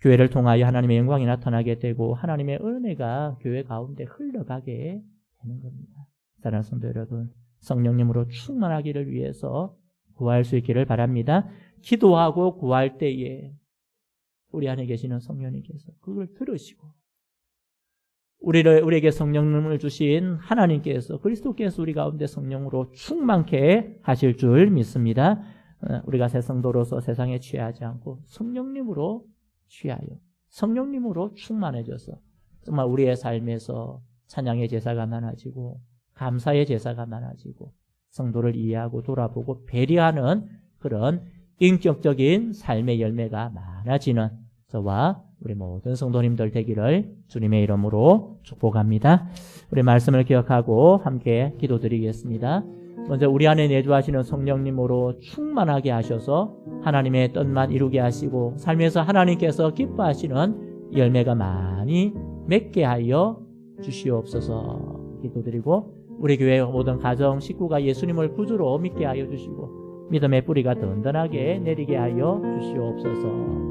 교회를 통하여 하나님의 영광이 나타나게 되고 하나님의 은혜가 교회 가운데 흘러가게 되는 겁니다. 사랑하는 성도 여러분, 성령님으로 충만하기를 위해서 구할 수 있기를 바랍니다. 기도하고 구할 때에 우리 안에 계시는 성령님께서 그걸 들으시고 우리에게 성령님을 주신 하나님께서, 그리스도께서 우리 가운데 성령으로 충만케 하실 줄 믿습니다. 우리가 새 성도로서 세상에 취하지 않고 성령님으로 취하여 성령님으로 충만해져서 정말 우리의 삶에서 찬양의 제사가 많아지고 감사의 제사가 많아지고 성도를 이해하고 돌아보고 배려하는 그런 인격적인 삶의 열매가 많아지는 저와 우리 모든 성도님들 되기를 주님의 이름으로 축복합니다. 우리 말씀을 기억하고 함께 기도드리겠습니다. 먼저 우리 안에 내주하시는 성령님으로 충만하게 하셔서 하나님의 뜻만 이루게 하시고 삶에서 하나님께서 기뻐하시는 열매가 많이 맺게 하여 주시옵소서 기도드리고 우리 교회 모든 가정 식구가 예수님을 구주로 믿게 하여 주시고 믿음의 뿌리가 든든하게 내리게 하여 주시옵소서.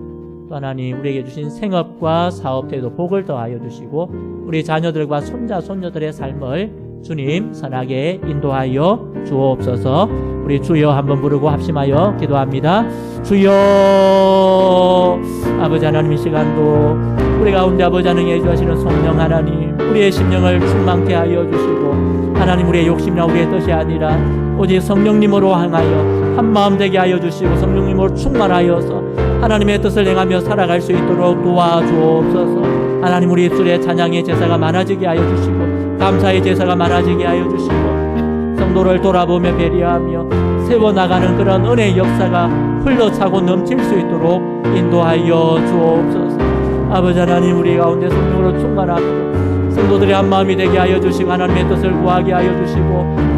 또 하나님 우리에게 주신 생업과 사업태도 복을 더하여 주시고 우리 자녀들과 손자 손녀들의 삶을 주님 선하게 인도하여 주옵소서. 우리 주여 한번 부르고 합심하여 기도합니다. 주여. 아버지 하나님 이 시간도 우리 가운데 아버지 하나님 예주하시는 성령 하나님 우리의 심령을 충만케 하여 주시고 하나님 우리의 욕심이나 우리의 뜻이 아니라 오직 성령님으로 향하여 한마음 되게 하여 주시고 성령님으로 충만하여서 하나님의 뜻을 행하며 살아갈 수 있도록 도와주옵소서. 하나님 우리 입술에 찬양의 제사가 많아지게 하여 주시고 감사의 제사가 많아지게 하여 주시고 성도를 돌아보며 배려하며 세워나가는 그런 은혜의 역사가 흘러차고 넘칠 수 있도록 인도하여 주옵소서. 아버지 하나님 우리 가운데 성령으로 충만하고 성도들의 한마음이 되게 하여 주시고 하나님의 뜻을 구하게 하여 주시고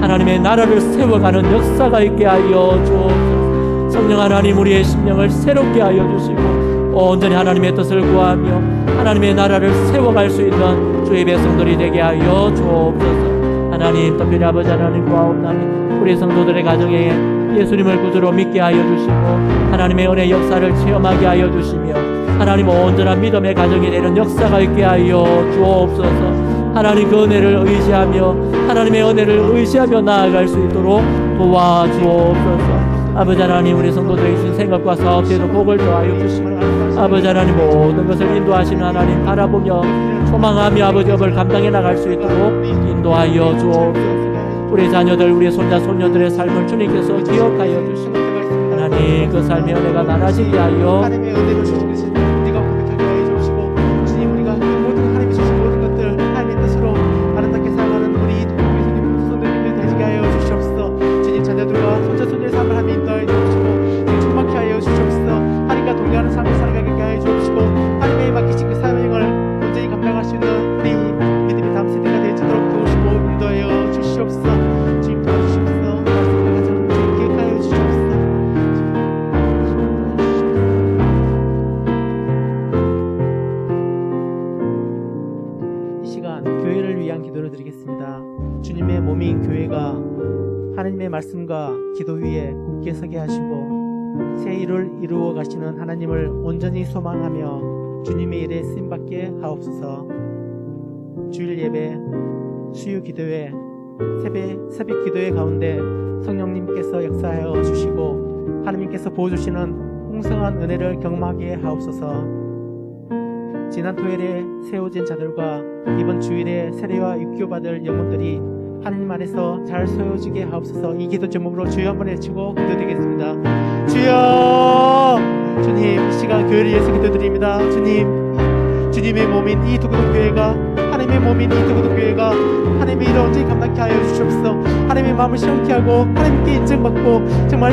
하나님의 나라를 세워가는 역사가 있게 하여 주옵소서. 성령 하나님 우리의 심령을 새롭게 하여 주시고 온전히 하나님의 뜻을 구하며 하나님의 나라를 세워갈 수 있는 주의 백성들이 되게 하여 주옵소서. 하나님 특별히 아버지 하나님 구하옵나니 우리 성도들의 가정에 예수님을 구주로 믿게 하여 주시고 하나님의 은혜 역사를 체험하게 하여 주시며 하나님 온전한 믿음의 가정이 되는 역사가 있게 하여 주옵소서. 하나님 그 은혜를 의지하며 하나님의 은혜를 의지하며 나아갈 수 있도록 도와주옵소서. 아버지 하나님 우리 성도들의 주신 생각과 사업에도 복을 더하여 주시고 아버지 하나님 모든 것을 인도하시는 하나님 바라보며 소망하며 아버지 업을 감당해 나갈 수 있도록 인도하여 주옵소서. 우리 자녀들 우리 손자 손녀들의 삶을 주님께서 기억하여 주시고 하나님 그 삶의 은혜가 많아지게 하여 하나님의 은혜를 주시고 우리가 고백하게 하여 주시고 주님 우리가 그 모든 하나님이 주신 모든 것들 하나님의 뜻으로 아름답게 살아가는 우리 동국의 손님 손들님을 되지게 하여 주시옵소서. 주님 자녀들과 손자 손녀의 삶을 하나님 인도하여 주시고 주님 충만케 하여 주시옵소서. 하나님과 동행하는 삶을 살아가게 하여 주시고 하나님의 맡기신 그 사명을 온전히 감당할 수 있는 우리 믿음의 다음 세대가 되도록 도우시고 인도하여 주시옵소서. 주님 도와주시옵소서. 말씀을 가정 주님 기억하여 주시옵소서. 이 시간 교회를 위한 기도를 드리겠습니다. 주님의 몸인 교회가 하나님의 말씀과 기도 위에 굳게 서게 하시고 새 일을 이루어 가시는 하나님을 온전히 소망하며 주님의 일에 쓰임받게 하옵소서. 주일 예배, 수요 기도회, 새벽 기도회 가운데 성령님께서 역사하여 주시고 하나님 하나님께서 보여주시는 풍성한 은혜를 경험하게 하옵소서. 지난 토요일에 세워진 자들과 이번 주일에 세례와 입교받을 영혼들이 하나님 안에서 잘 세워지게 하옵소서. 이 기도 제목으로 주여 한번 외치고 기도드리겠습니다. 주여, 주님, 이 시간 교회를 위해서 기도드립니다. 주님의 몸인 이 두구동 교회가, 하나님의 몸인 이 두구동 교회가 하나님의 일을 언제히 감당케 하여 주시옵소서. 하나님의 마음을 시원케 하고 하나님께 인정받고 정말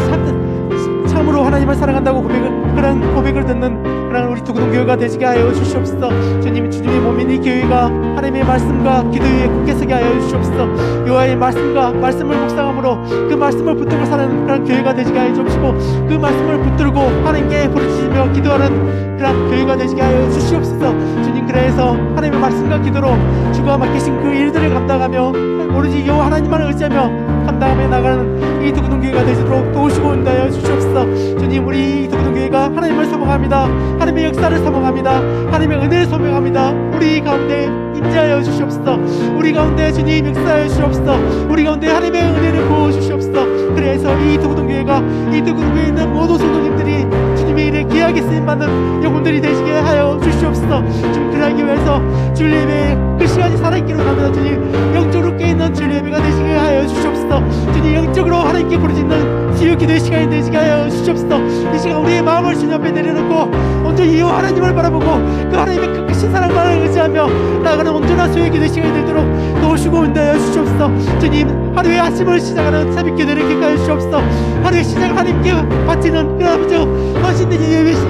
참으로 하나님을 사랑한다고 그런 고백을 듣는 그런 우리 두구동 교회가 되시게 하여 주시옵소서. 주님의 몸인 이 교회가 하나님의 말씀과 기도 위에 굳게 서게 하여 주시옵소서. 여호와의 말씀과 말씀을 묵상함으로 그 말씀을 붙들고 사는 그런 교회가 되시게 하여 주시고, 그 말씀을 붙들고 하나님께 부르짖으며 기도하는 그런 교회가 되시게 하여 주시옵소서. 주님, 그래서 하나님의 말씀과 기도로 주가 맡기신 그 일들을 감당하며 오로지 여호와 하나님만을 의지하며 감당하며 나가는 이 두구동 교회가 되시도록 도우시고 인도하여 주시옵소서. 주님, 우리 이 두구동 교회가 하나님을 사모합니다. 하나님의 역사를 사모합니다. 하나님의 은혜를 소명합니다. 우리 가운데 임재하여 주시옵소서. 우리 가운데 주님 역사하여 주시옵소서. 우리 가운데 하나님의 은혜를 부어 주시옵소서. 그래서 이 두구동 교회가, 이 두구동 교회에 있는 모든 성도님들이 주님의 일에 귀하게 쓰임받는 영혼들이 되시게 하여 주시옵소서. 주님, 그러하기 위해서 주일 예배에 그 시간이 살아있기를 원합니다. 주님, 영적으로 깨있는 주일 예배가 되시게 하여 주시옵소서. 주님, 영적으로 하나님께 부르짖는 지유 기도의 시간이 되시게 하여 주시옵소서. 이 시간 우리의 마음을 주님 앞에 내려놓고 온전히 이 하나님을 바라보고 그 하나님의 그 크신 사랑만을 의지하며 나아가는 온전한 수의 기도의 시간이 되도록 도우시고 인도하여 주시옵소서. 주님, 하루의 아침을 시작하는 새벽 기도를 기억하여 주시옵소서. 하루의 시작을 하나님께 바치는 그 아버지 헌신된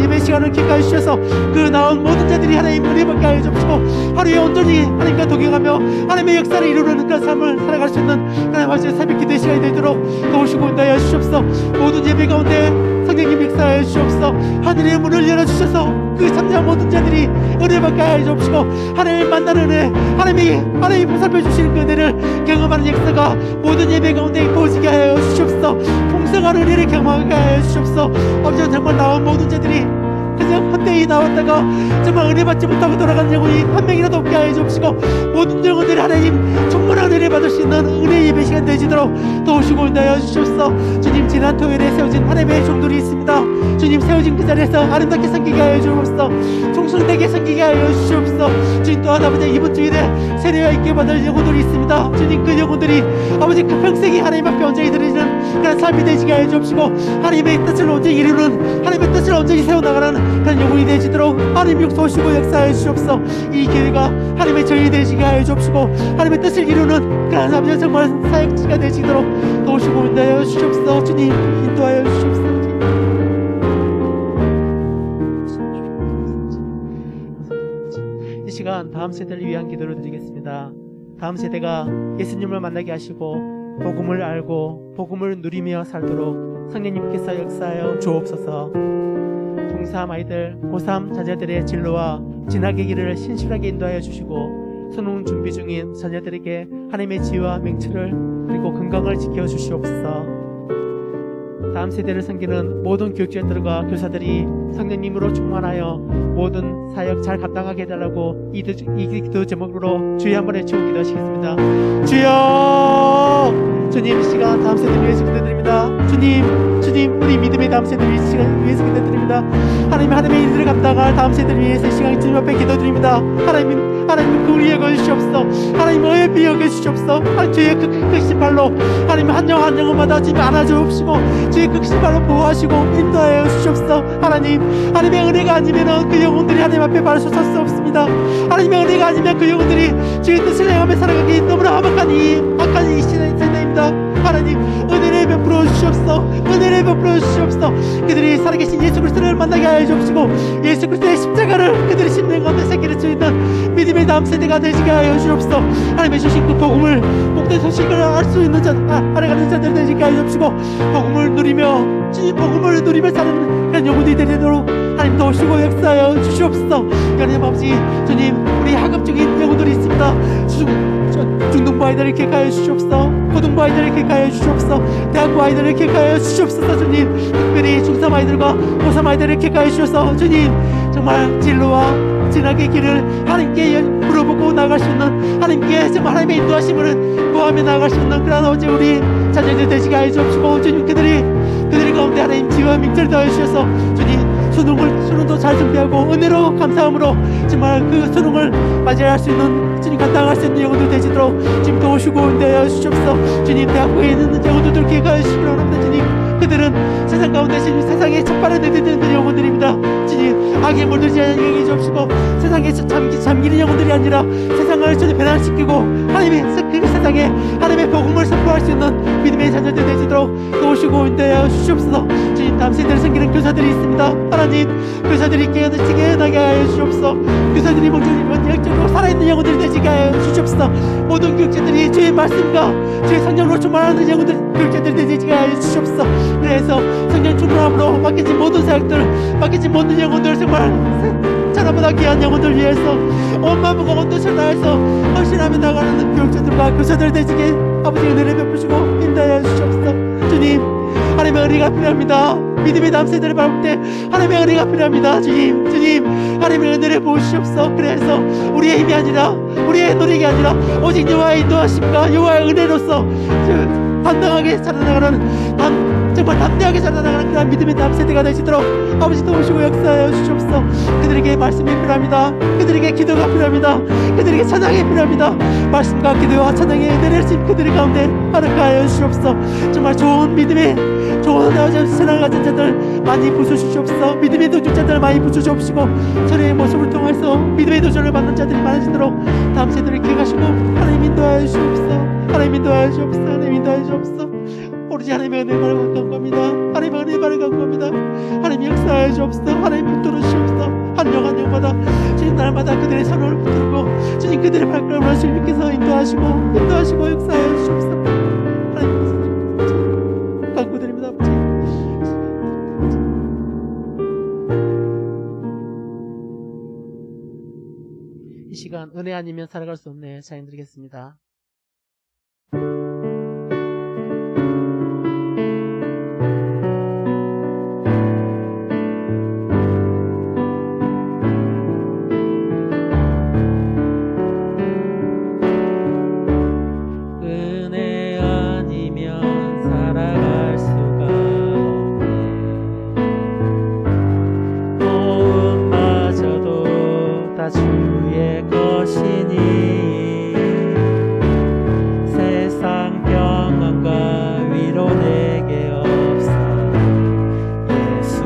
예배 시간을 기억하여 주셔서 그 나온 모든 자들이 하나님 은혜 받게 하여 주시고, 하루에 온전히 하나님과 동행하며 하나님의 역사를 이루는 그런 삶을 살아갈 수 있는 하나님 아버지의 새벽 기도의 시간이 되도록 도우시고 인도하여 주시옵소서. 모든 예배 가운데 성령님 역사하여 주시옵소서. 하늘의 문을 열어주셔서 그 참여한 모든 자들이 은혜 받게 하여 주옵시고, 하나님을 만나는 은혜, 하나님이 보살펴 주시는 그 은혜를 경험하는 역사가 모든 예배 가운데 보여지게 하여 주시옵소서. 풍성한 은혜를 경험하게 하여 주시옵소서. 아버지, 정말 나온 모든 자들이 그냥 헛되이 나왔다가 정말 은혜 받지 못하고 돌아가는 영혼이 한 명이라도 없게 하여 주옵시고, 모든 영혼들이 하나님 충분한 은혜 받을 수 있는 은혜 예배 시간 되시도록 도우시고 인도하여 주시옵소서. 주님, 지난 토요일에 세워진 하나님의 종들이 있습니다. 주님, 세워진 그 자리에서 아름답게 섬기게 하여 주옵소서. 충성되게 섬기게 하여 주시옵소서. 주님, 또한 아버지 이번 주일에 세례와 입게 받을 영혼들이 있습니다. 주님, 그 영혼들이 아버지 그 평생이 하나님 앞에 온전히 드리는 그런 삶이 되시게 하여 주옵시고, 하나님의 뜻을 온전히 이루는, 하나님의 뜻을 온전히 세워나가는 그런 영혼이 되시도록 하나님 역도하시고 역사하여 주옵소서. 이 교회가 하나님의 저희 되시게 하여 주옵시고, 하나님의 뜻을 이루는 그런 아버지 정말 사역지가 되시도록 도우시고 인도하여 주옵소서. 주님, 인도하여 주옵소서. 이 시간 다음 세대를 위한 기도를 드리겠습니다. 다음 세대가 예수님을 만나게 하시고 복음을 알고 복음을 누리며 살도록 성령님께서 역사하여 주옵소서. 중3 아이들, 고3 자녀들의 진로와 진학의 길을 신실하게 인도하여 주시고, 수능 준비 중인 자녀들에게 하나님의 지혜와 맹추를 그리고 건강을 지켜 주시옵소서. 다음 세대를 섬기는 모든 교육자들과 교사들이 성령님으로 충만하여 모든 사역 잘 감당하게 해달라고 이 기도 제목으로 주여 한번 외치고 기도하시겠습니다. 주여! 주님, 이 시간 다음 세대를 위해서 기도드립니다. 주님, 우리 믿음의 다음 세대를 위해서 기도드립니다. 하나님의 일들을 감당할 다음 세대를 위해서 이 시간 주님 앞에 기도드립니다. 하나님 그 우리에 거주시옵소서. 하나님 어여비 여겨주시옵소서. 주의 그 크신 발로 하나님 한 영혼 한 영혼마다 주님 안아주옵시고, 주의 크신 발로 보호하시고 인도하여 주시옵소서. 하나님의 은혜가 아니면 그 영혼들이 하나님 앞에 발을 설 수 없습니다. 하나님의 은혜가 아니면 그 영혼들이 주의 뜻을 행하며 살아가기 너무나 악한 이 시대입니다. 하나님, 은혜를 베풀어 주시옵소서. 은혜를 베풀어 주시옵소서. 그들이 살아계신 예수 그리스도를 만나게 하여 주옵시고, 예수 그리스도의 십자가를 그들이 심는 가운데 새기를 수 있는 믿음의 다음 세대가 되시게 하여 주옵소서. 하나님의 주신 그 복음을, 복된 소식을 알 수 있는 알아가는 자들 되시게 하여 주옵시고, 복음을 누리며 주님 복음을 누리며 사는 그런 영혼이 되도록 하나님 도우시고 역사하여 주시옵소서. 하나님 아버지, 주님, 우리 학업 중인 영혼들이 있습니다. 중등부 아이들을 기억하여 주시옵소서. 고등부 아이들을 기억하여 주시옵소서. 대학부 아이들을 기억하여 주시옵소서. 주님, 특별히 중3 아이들과 고3 아이들을 기억하여 주셔서 주님, 정말 진로와 진학의 길을 하나님께 물어보고 나아갈 수 있는, 하나님께 정말 하나님의 인도하심을 구하며 나아갈 수 있는 그런 아버지 우리 자녀들 되시게 하여 주옵시고, 주님, 그들이 가운데 하나님 지혜와 명절을 더해주셔서 주님 수능도 잘 준비하고 은혜로 감사함으로 정말 그 수능을 맞이할 수 있는 주님 감당할 수 있는 영혼들 되시도록 지금 도우시고 인도하여 주시옵소서. 주님 대학교에 있는 영혼들을 기억하여 주시기 바랍니다. 주님 그들은 세상 가운데 주님 세상에 첫발을 내딛는 영혼들입니다. 주님 악에 물들지 않게 여겨 주옵시고 세상에 잠기는 영혼들이 아니라 세상을 주님 변화시키고 하나님의 그 세상에 하나님의 복음을 선포할 수 있는 믿음의 자녀들 되시도록 도우시고 인도하여 주시옵소서. 주님 다음 세대를 섬기는 교사들이 있습니다. 하나님 교사들이 깨어나게 하여 주시옵소서. 교사들이 목적으로 영적으로 살아있는 영혼들이 되시게 하여 주시옵소서. 모든 교육자들이 주의 말씀과 주의 성령으로 충만하는 영혼들 교육자들이 되시게 하여 주시옵소서. 그래서 성령 충만함으로 맡겨진 모든 사역들 맡겨진 모든 영혼들 정말 천하보다 귀한 영혼들 위해서 온 마음과 온 뜻을 다해서 헌신하며 나가는 교육자들과 교사들 되시게 아버지 은혜를 베푸시고 인도하여 주시옵소서. 주님 하나님의 은혜가 필요합니다. 믿음의 다음 세대를 밟을 때 하나님의 은혜가 필요합니다. 주님 하나님의 은혜를 보시옵소서. 그래서 우리의 힘이 아니라 우리의 노력이 아니라 오직 여호와의 인도하심과 여호와의 은혜로서 담당하게 자라나가는 정말 담대하게 자라나가는 그런 믿음의 다음 세대가 되시도록 아버지 도우시고 역사하여 주시옵소서. 그들에게 말씀이 필요합니다. 그들에게 기도가 필요합니다. 그들에게 찬양이 필요합니다. 말씀과 기도와 찬양의 은혜를 진 그들 가운데 허락하여 주시옵소서. 정말 좋은 믿음의 좋은 신앙을 가진 자들 많이 부수주시옵소서. 믿음의 도전자들 많이 부수주옵시고 저의 모습을 통해서 믿음의 도전을 받는 자들이 많아지도록 다음 세대를 기억하시고 하나님 인도하여 주시옵소서. 하나님 인도하여 주시옵소서. 하나님 인도하여 주시옵소서. 오로지 하나님의 은혜만을 갖고 겁니다. 하나님의 은혜만을 갖고 겁니다. 하나님 역사하여 주옵소서. 하나님 붙들어 주시옵소서. 한 영 한 영마다 주님 날마다 그들의 선을 붙들고 주님 그들의 발걸음을 주님께서 인도하시고 역사하여 주시옵소서. 하나님 간구드립니다. 아버지 이 시간 은혜 아니면 살아갈 수 없네 찬양 드리겠습니다. 주의 것이니 세상 평안과 위로 내게 없어. 예수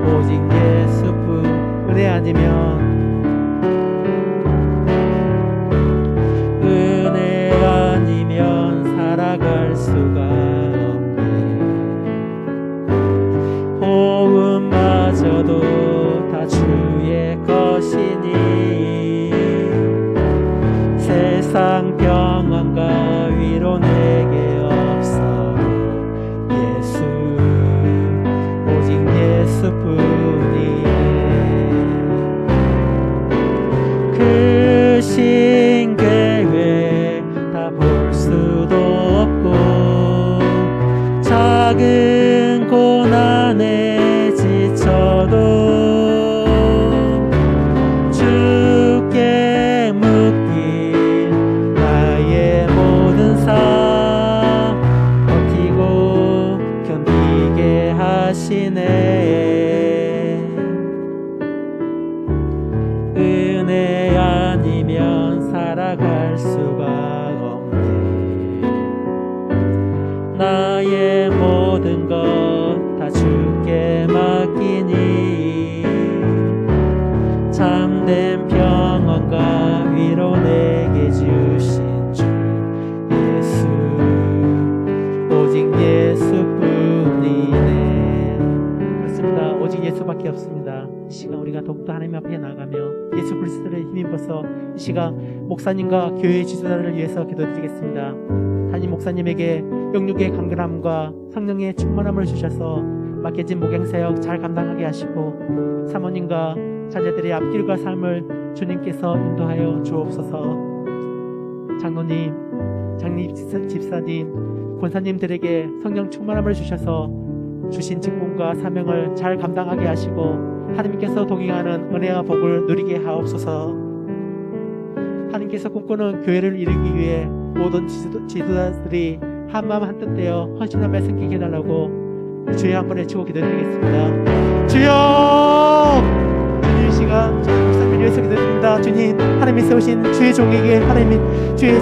오직 예수뿐. 은혜 아니면 살아갈 수가 없네. 호흡마저도 다 주의 것이니 세상 평안과 위로 내게 없어. 예수 오직 예수뿐이네. 그 신계획 다 볼 수도 없고 작은 고난에 지쳐도 주께 묶인 나의 모든 삶 버티고 견디게 하시네. 은혜 아니면 살아갈 수가 나의 모든 것 다 주께 맡기니 참된 평안과 위로 내게 주신 주 예수 오직 예수뿐이네. 그렇습니다. 오직 예수밖에 없습니다. 이 시간 우리가 더욱더 하나님 앞에 나가며 예수 그리스도를 힘입어서 이 시간 목사님과 교회 지도자를 위해서 기도드리겠습니다. 하나님 목사님에게 영육의 강건함과 성령의 충만함을 주셔서 맡겨진 목양사역 잘 감당하게 하시고 사모님과 자녀들의 앞길과 삶을 주님께서 인도하여 주옵소서. 장로님, 장립 집사님, 권사님들에게 성령 충만함을 주셔서 주신 직분과 사명을 잘 감당하게 하시고 하나님께서 동행하는 은혜와 복을 누리게 하옵소서. 하나님께서 꿈꾸는 교회를 이루기 위해 모든 지도자들이 한마음 한뜻 되어 헌신하며 섬기게 해달라고 주여 한번 외치고 기도드리겠습니다. 주여! 주님 이 시간 목사님을 위해서 기도드립니다. 주님 하나님이 세우신 주의 종에게 하나님이 주의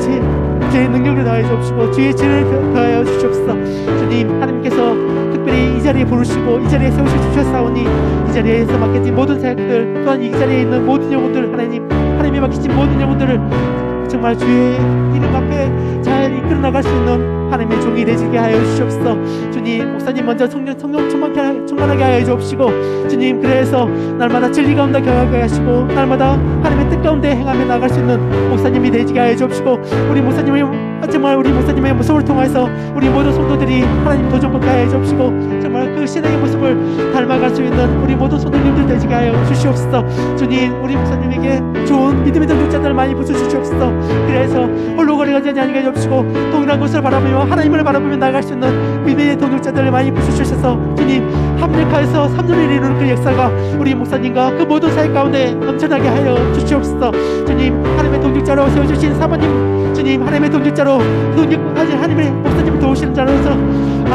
능력을 더하여 주옵시고 주의 지혜를 더하여 주시옵소서. 주님 하나님께서 특별히 이 자리에 부르시고 이 자리에 세우셔 주셨사오니 이 자리에서 맡겨진 모든 사역들 또한 이 자리에 있는 모든 영혼들 하나님이 맡기신 모든 영혼들을 정말 주의 이름 앞에 잘 이끌어 나갈 수 있는 하나님의 종이 되시게 하여 주시옵소서. 주님 목사님 먼저 성령 충만하게 하여 주옵시고 주님 그래서 날마다 진리 가운데 경하게 하시고 날마다 하나님의 뜻 가운데 행하며 나갈 수 있는 목사님이 되시게 하여 주옵시고 우리 목사님의 모습을 통해서 우리 모든 성도들이 하나님 도전받게 하여 주옵시고 정말 그 신앙의 모습을 닮아갈 수 있는 우리 모든 성도님들 되시게 하여 주시옵소서. 주님 우리 목사님에게 좋은 믿음의 동역자들을 많이 부어주시옵소서. 그래서 홀로 거리가지 아니하게 해주시고 동일한 곳을 바라보며 하나님을 바라보며 나갈 수 있는 믿음의 동역자들을 많이 부어주셔서 주님 합력하여서 3년을 이루는 그 역사가 우리 목사님과 그 모든 사역 가운데 넘쳐나게 하여 주시옵소서. 주님 하나님의 동역자로 세워주신 사모님 주님 하나님의 동역자로 하나님의 목사님을 도우시는 자로서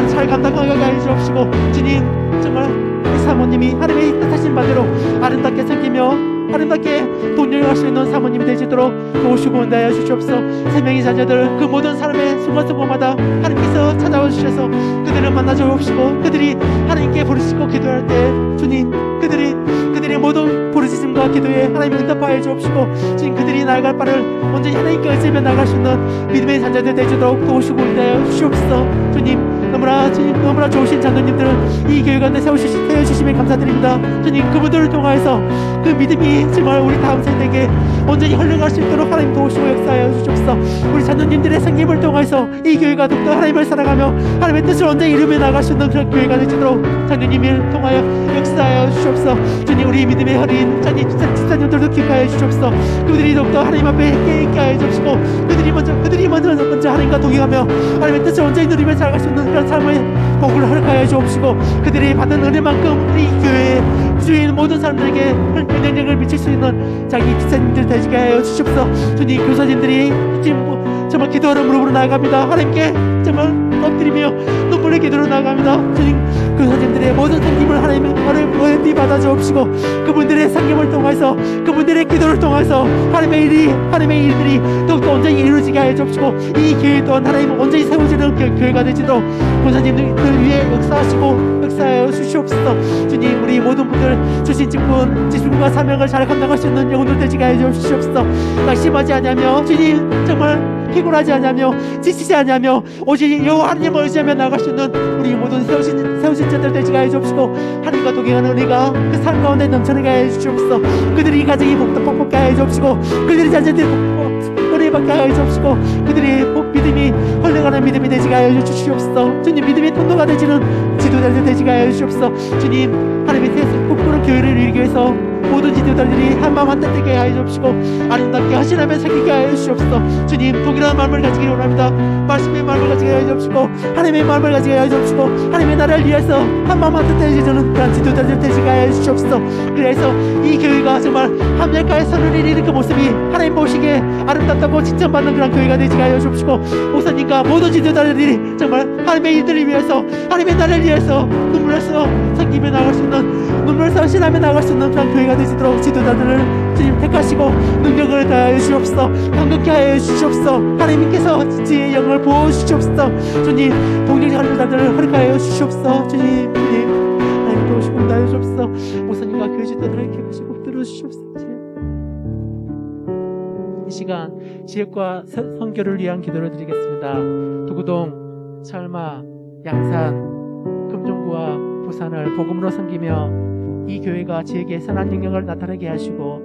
잘 감당하게 하여 주옵시고 주님 정말 이 사모님이 하나님의 뜻하신 바대로 아름답게 섬기며 아름답게 동력할 수 있는 사모님이 되시도록 도우시고 온다하여 주시옵소서. 세 명의 자녀들 그 모든 삶의 순간순간마다 하나님께서 찾아와 주셔서 그들을 만나 주옵시고 그들이 하나님께 부르시고 기도할 때 주님 그들의 모든 부르짖음과 기도에 하나님 응답하여 주옵시고 주님 그들이 나아갈 바를 온전히 하나님께 의지하며 나갈 수 있는 믿음의 자녀들 되시도록 도우시고 온다하여 주시옵소서. 주님 너무나 좋으신 장로님들을 이 교회 가운데 세워주시면 감사드립니다. 주님 그분들을 통하여서 그 믿음이 정말 우리 다음 세대에게 온전히 흘러갈 수 있도록 하나님 도우시고 역사하여 주옵소서. 우리 장로님들의 생김을 통해서 이 교회가 더욱더 하나님을 사랑하며 하나님의 뜻을 온전히 이루며 나갈 수 있는 그런 교회가 되도록 장로님을 통하여 역사하여 주옵소서. 주님 우리 믿음의 어린 집사님들도 기뻐하여 주옵소서. 그들이 더욱더 하나님 앞에 깨있게 하여 주옵시고 그들이 먼저 하나님과 동행하며 하나님의 뜻을 온전히 누리며 살아갈 수 있는 그런 삶을 복을 허락하여 주옵시고 그들이 받은 은혜만큼 우리 교회에 주위에 있는 모든 사람들에게 영향력을 미칠 수 있는 자기 집사님들 되시게 하여 주시옵소서. 주님 교사님들이 지금 정말 기도하는 무릎으로 나아갑니다. 하나님께 정말 엎드리며 눈물의 기도로 나아갑니다. 주님 교사님들의 모든 섬김을 하나님의 은혜 받아 주옵시고 그분들의 섬김을 통해서 그분들의 기도를 통해서 하나님의 일들이 더욱더 온전히 이루어지게 하여 주옵시고 이 교회 또한 하나님 온전히 세워지는 교회가 되지도록 교사님들 위해 역사하여 주시옵소서. 주님 우리 모든 분들 주신 직분과 사명을 잘 감당할 수 있는 영혼들 되시게 하여 주시옵소서. 낙심하지 아니하며 주님 정말 피곤하지 않으며 지치지 않으며 오직 여호와 하나님을 의지하며 나아갈 수 있는 우리 모든 세우신 자들 되시게 하여 주옵시고 하나님과 동행하는 은혜가 그 삶 가운데 넘쳐나게 하여 주옵소서. 그들이 가정이 복되게 하여 주옵시고 그들이 자녀들이 은혜받게 하여 주옵시고 그들이 믿음이 흘러가는 믿음이 되시게 하여 주시옵소서. 주님 믿음의 통로가 되시는 지도자들 되시게 하여 주시옵소서. 주님 하나님의 꿈꾸는 교회를 이루기 위해서 모든 지도자들이 한마음 한뜻되게 하여 주옵시고 아름답게 하시라며 생기게 하여 주옵소서. 주님 동일한 마음을 가지기 원합니다. 말씀의 마음을 가지게 하여 주옵시고 하나님의 마음을 가지게 하여 주옵시고 하나님의 나라를 위해서 한마음 한뜻되시는 그런 지도자들 되시게 하여 주옵소서. 그래서 이 교회가 정말 합력하여 선을 이루는 그 모습이 하나님 보시기에 아름답다고 칭찬받는 그런 교회가 되시게 하여 주옵시고 목사님과 모든 지도자들이 정말 하나님의 일들을 위해서 하나님의 나라를 위해서 눈물에서 섬기며 나갈 수 있는 눈물에서 신하며 나갈 수 있는 그런 교회가 되시도록 지도자들을 주님 택하시고 능력을 다하여 주옵소서. 강력케 하여 주옵소서. 하나님께서 지혜의 영을 부어주시옵소서. 주님 동력하는 자들을 허락하여 주시옵소서. 주님 하나님 도우시고 나여 주옵소서. 목사님과 교회 지도자들을 기억하시고 들어주시옵소서. 이 시간 지역과 선교를 위한 기도를 드리겠습니다. 두구동, 철마, 양산, 금종구와 부산을 복음으로 섬기며 이 교회가 지역에 선한 영향을 나타나게 하시고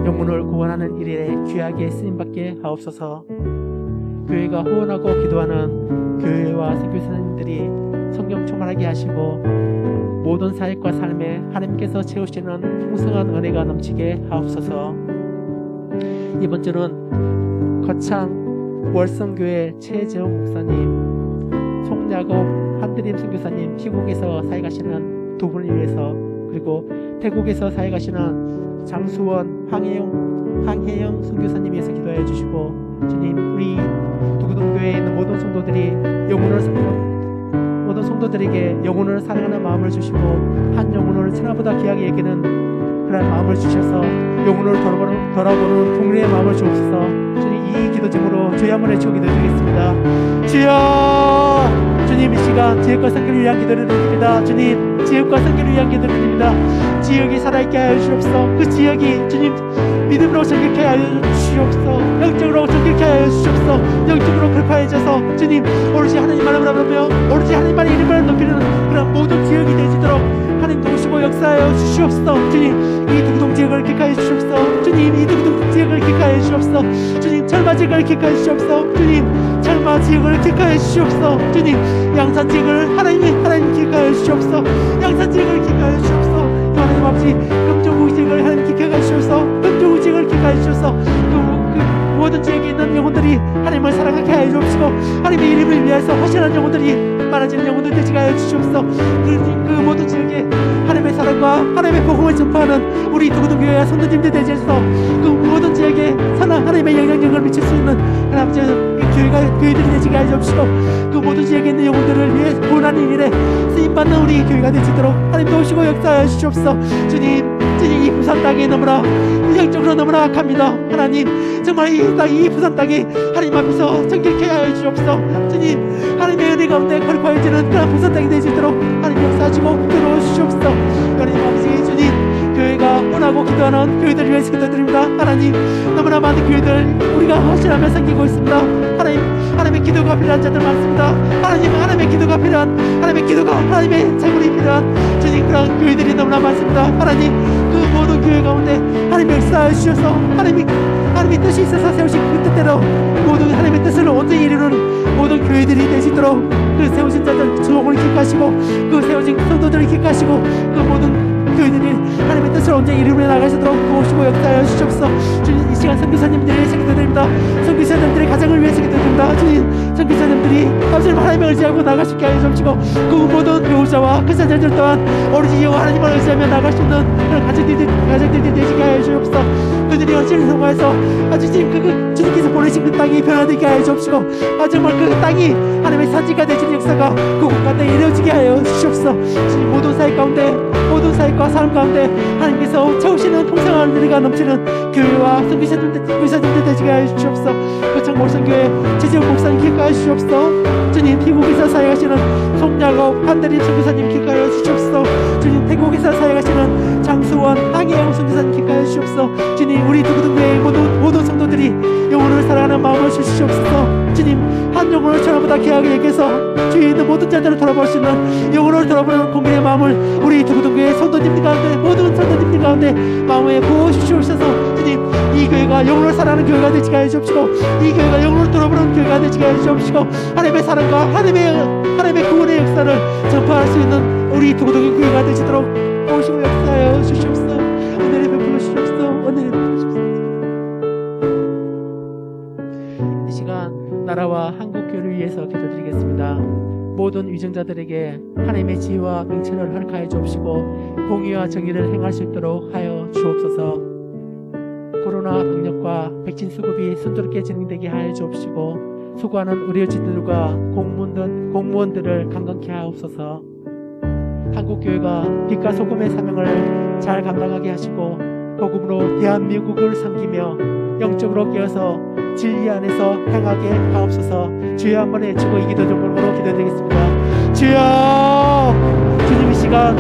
영혼을 구원하는 일에 귀하게 쓰임받게 하옵소서. 교회가 후원하고 기도하는 교회와 선교사님들이 성령 충만하게 하시고 모든 사역과 삶에 하나님께서 채우시는 풍성한 은혜가 넘치게 하옵소서. 이번 주는 거창 월성교회 최재홍 목사님, 송야곱 한드림 선교사님, 희곡에서 사역하시는 두 분을 위해서 그리고 태국에서 사역하시는 장수원 황혜영 선교사님 위해서 기도해 주시고 주님 우리 두구동교회에 있는 모든 성도들이 영혼을 모든 성도들에게 영혼을 사랑하는 마음을 주시고 한 영혼을 천하보다 귀하게 여기는 그런 마음을 주셔서 영혼을 돌아보는 동리의 마음을 주옵소서. 주님, 이 기도 제목으로 주여 한번 외쳐 기도드리겠습니다. 주여, 주님 이 시간 지역과 선교를 위한 기도를 드립니다. 주님, 지역과 선교를 위한 기도를 드립니다. 지역이 살아있게 하여 주옵소서. 그 지역이 주님 믿음으로 정결케 하여 주옵소서. 영적으로 정결케 하여 주옵소서. 영적으로 급파해져서 주님 오로지 하나님만을 바라보며 오로지 하나님만의 이름을 높이는 그런 모든 지역이 되시도록 하나님 도우시고 역사하여 주시옵소서. 주님, 이 등동 지역을 기억하여 주시옵소서. 주님, 이 등동 지역을 기억하여 주시옵소서. 주님, 철마 지역을 기억하여 주시옵소서. 주님, 철마 지역을 기억하여 주시옵소서. 주님, 양산 지역을 하나님 기억하여 주시옵소서. 양산 지역을 기억하여 주시옵소서. 하나님 아버지, 금종국 지역을 하나님 기억하여 주시옵소서. 금종국 지역을 기억하여 주시옵소서. 그 모든 지역에 있는 영혼들이 하나님을 사랑하게 하여 주옵시고 하나님의 이름을 위해서 헌신한 영혼들이 많아지는 영혼들 되게 하여 주시옵소서. 그 모든 지역에 하나님의 사랑과 하나님의 복음을 전파하는 우리 두구동교회와 성도님들 되셔서 그 모든 지역에 선한 하나님의 영향력을 미칠 수 있는 하나님 교회들이 되게 하여 주옵시고 그 모든 지역에 있는 영혼들을 위해 본하는 일에 쓰임받는 우리 교회가 되시도록 하나님 도우시고 역사하여 주시옵소서. 주님, 이 부산 땅이 너무나 영적으로 너무나 악합니다. 하나님, 정말 이 부산 땅이 하나님 앞에서 정결케 하여 주옵소서. 주님, 하나님의 은혜 가운데 거룩하여지는 그런 부산 땅이 되시도록 하나님 역사하시고 들어오시옵소서. 하나님 아버지, 주님, 교회가 원하고 기도하는 교회들을 위해서 기도드립니다. 하나님, 너무나 많은 교회들 우리가 헌신하며 섬기고 있습니다. 하나님의 기도가 필요한 자들 많습니다. 하나님의 기도가 필요한 하나님의 자물이 필요한 주님 그런 교회들이 너무나 많습니다. 하나님, 그 모든 교회 가운데 하나님 역사하여 주셔서 하나님의 뜻이 있어서 세우신 그 뜻대로 모든 하나님의 뜻을 온전히 이루는 모든 교회들이 되시도록 그 세우신 자들 주목을 기억하시고 그 세우신 성도들을 기억하시고 그 모든 교회들이 하나님의 뜻을 온전히 이루며 나가시도록 도우시고 역사하여 주시옵소서. 주님, 이 시간 선교사님들을 위해서 기도드립니다. 선교사님들의 가정을 위해서 기도드립니다. 주님, 선교사님들이 아버지를 하나님을 의지하고 나갈 수 있게 하여 주시고 그 모든 배우자와 그 자녀들 또한 오로지 여호와 하나님을 의지하며 나갈 수 있는 그런 가정들이 되시게 하여 주옵소서. 그들이 헌신을 통하여서 아주 지금 주님께서 보내신 그 땅이 변화되게 하여 주옵시고 정말 그 땅이 하나님의 산지가 되시는 역사가 그 곳간에 이루어지게 하여 주시옵소서. 주님, 모든 사회 가운데 모든 사회과 삶 가운데 하나님께서 채우시는 통상한 은혜가 넘치는 교회와 선교사님들 되시게 하여 주시옵소서. 거창 몰선교회 최재훈 목사님 기억하여 주시옵소서. 주님, 미국에서 사역하시는 송야곱 한대림 선교사님 기억하여 주시옵소서. 주님, 태국에서 사역하시는 장수원 땅혜영 선교사님 기억하여 주시옵소서. 주님, 우리 두구동교회의 모든 성도들이 영혼을 사랑하는 마음을 주시옵소서. 주님, 한 영혼을 천하보다 귀하게 여겨서 주위에 있는 모든 자들을 돌아볼 수 있는 영혼을 돌아보는 공개의 마음을 우리 두구동교회 성도님들 가운데 모든 성도님들 가운데 마음에 부어주시옵소서. 주님, 이 교회가 영혼을 사랑하는 교회가 되시게 하여 주옵시고 이 교회가 영혼을 돌아보는 교회가 되시게 하여 주옵시고 하나님의 사랑과 하나님의 구원의 역사를 전파할 수 있는 우리 두구동교 교회가 되시도록 오시고 역사하여 주시옵소서. 은혜를 베풀어 주시옵소서. 은혜를 베풀어 주시옵소서. 이 시간 나라와 한국교회를 위해서 기도드리겠습니다. 모든 위정자들에게 하나님의 지혜와 명철을 허락하여 주옵시고 공의와 정의를 행할 수 있도록 하여 주옵소서. 코로나 방역과 백신 수급이 순조롭게 진행되게 하여 주옵시고 수고하는 의료진들과 공무원들을 강건케 하옵소서. 한국교회가 빛과 소금의 사명을 잘 감당하게 하시고 복음으로 대한민국을 섬기며 영적으로 깨어서 진리 안에서 행하게 하옵소서. 주여 한번 외치고 이 기도 제목으로 기도드리겠습니다. 주여, 주님 이 시간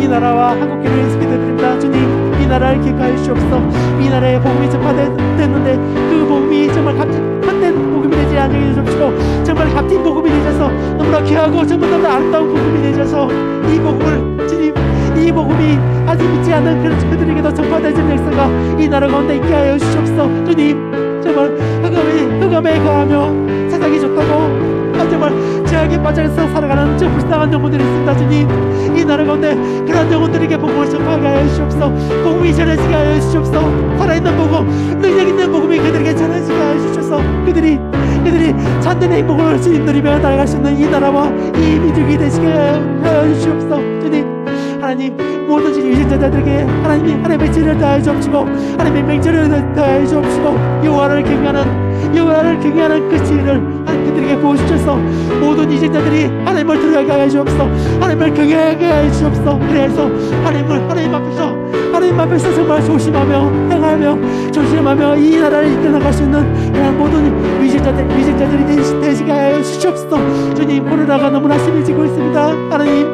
이 나라와 한국교회를 위해서 기도드립니다. 주님, 이 나라를 기억하여 주옵소서. 이 나라에 복음이 전파됐는데 그 복음이 정말 헛된 복음이 되지 않게 해주옵시고 정말 값진 복음이 되셔서 너무나 귀하고 정말 너무나 아름다운 복음이 되셔서 이 복음을 주님, 이 복음이 아직 믿지 않는 그런 친구들에게도 전파되는 역사가 이 나라 가운데 있게 하여 주옵소서. 주님, 정말 흑암에 거하며 세상이 좋다고 정말 죄악에 빠져서 살아가는 저 불쌍한 영혼들이 있습니다. 주님, 이 나라 가운데 그런 영혼들에게 복음을 전파하게 하여 주옵소서. 복음이 전해지게 하여 주옵소서. 살아있는 복음, 능력 있는 복음이 그들에게 전해지게 하여 주옵소서. 그들이 참된 행복을 주님 누리며 나아갈 수 있는 이 나라와 이 민족이 되시게 하여 주옵소서. 주님, 하나님, 모든 위생자들에게 하나님의 지혜를 다해 주옵시고 하나님의 명철을 다해 주옵시고 여호와를 경외하는 그 지혜를 그들에게 부어주셔서 모든 이제자들이 하나님을 들어가게 하여 주옵소서. 하나님을 경외하게 하여 주옵소서. 그래서 하나님 앞에서 정말 조심하며 행하며 조심하며 이 나라를 이끌어나갈 수 있는 그런 모든 위생자들이 되시게 하여 주시옵소서. 주님, 코로나가 너무나 심해지고 있습니다. 하나님,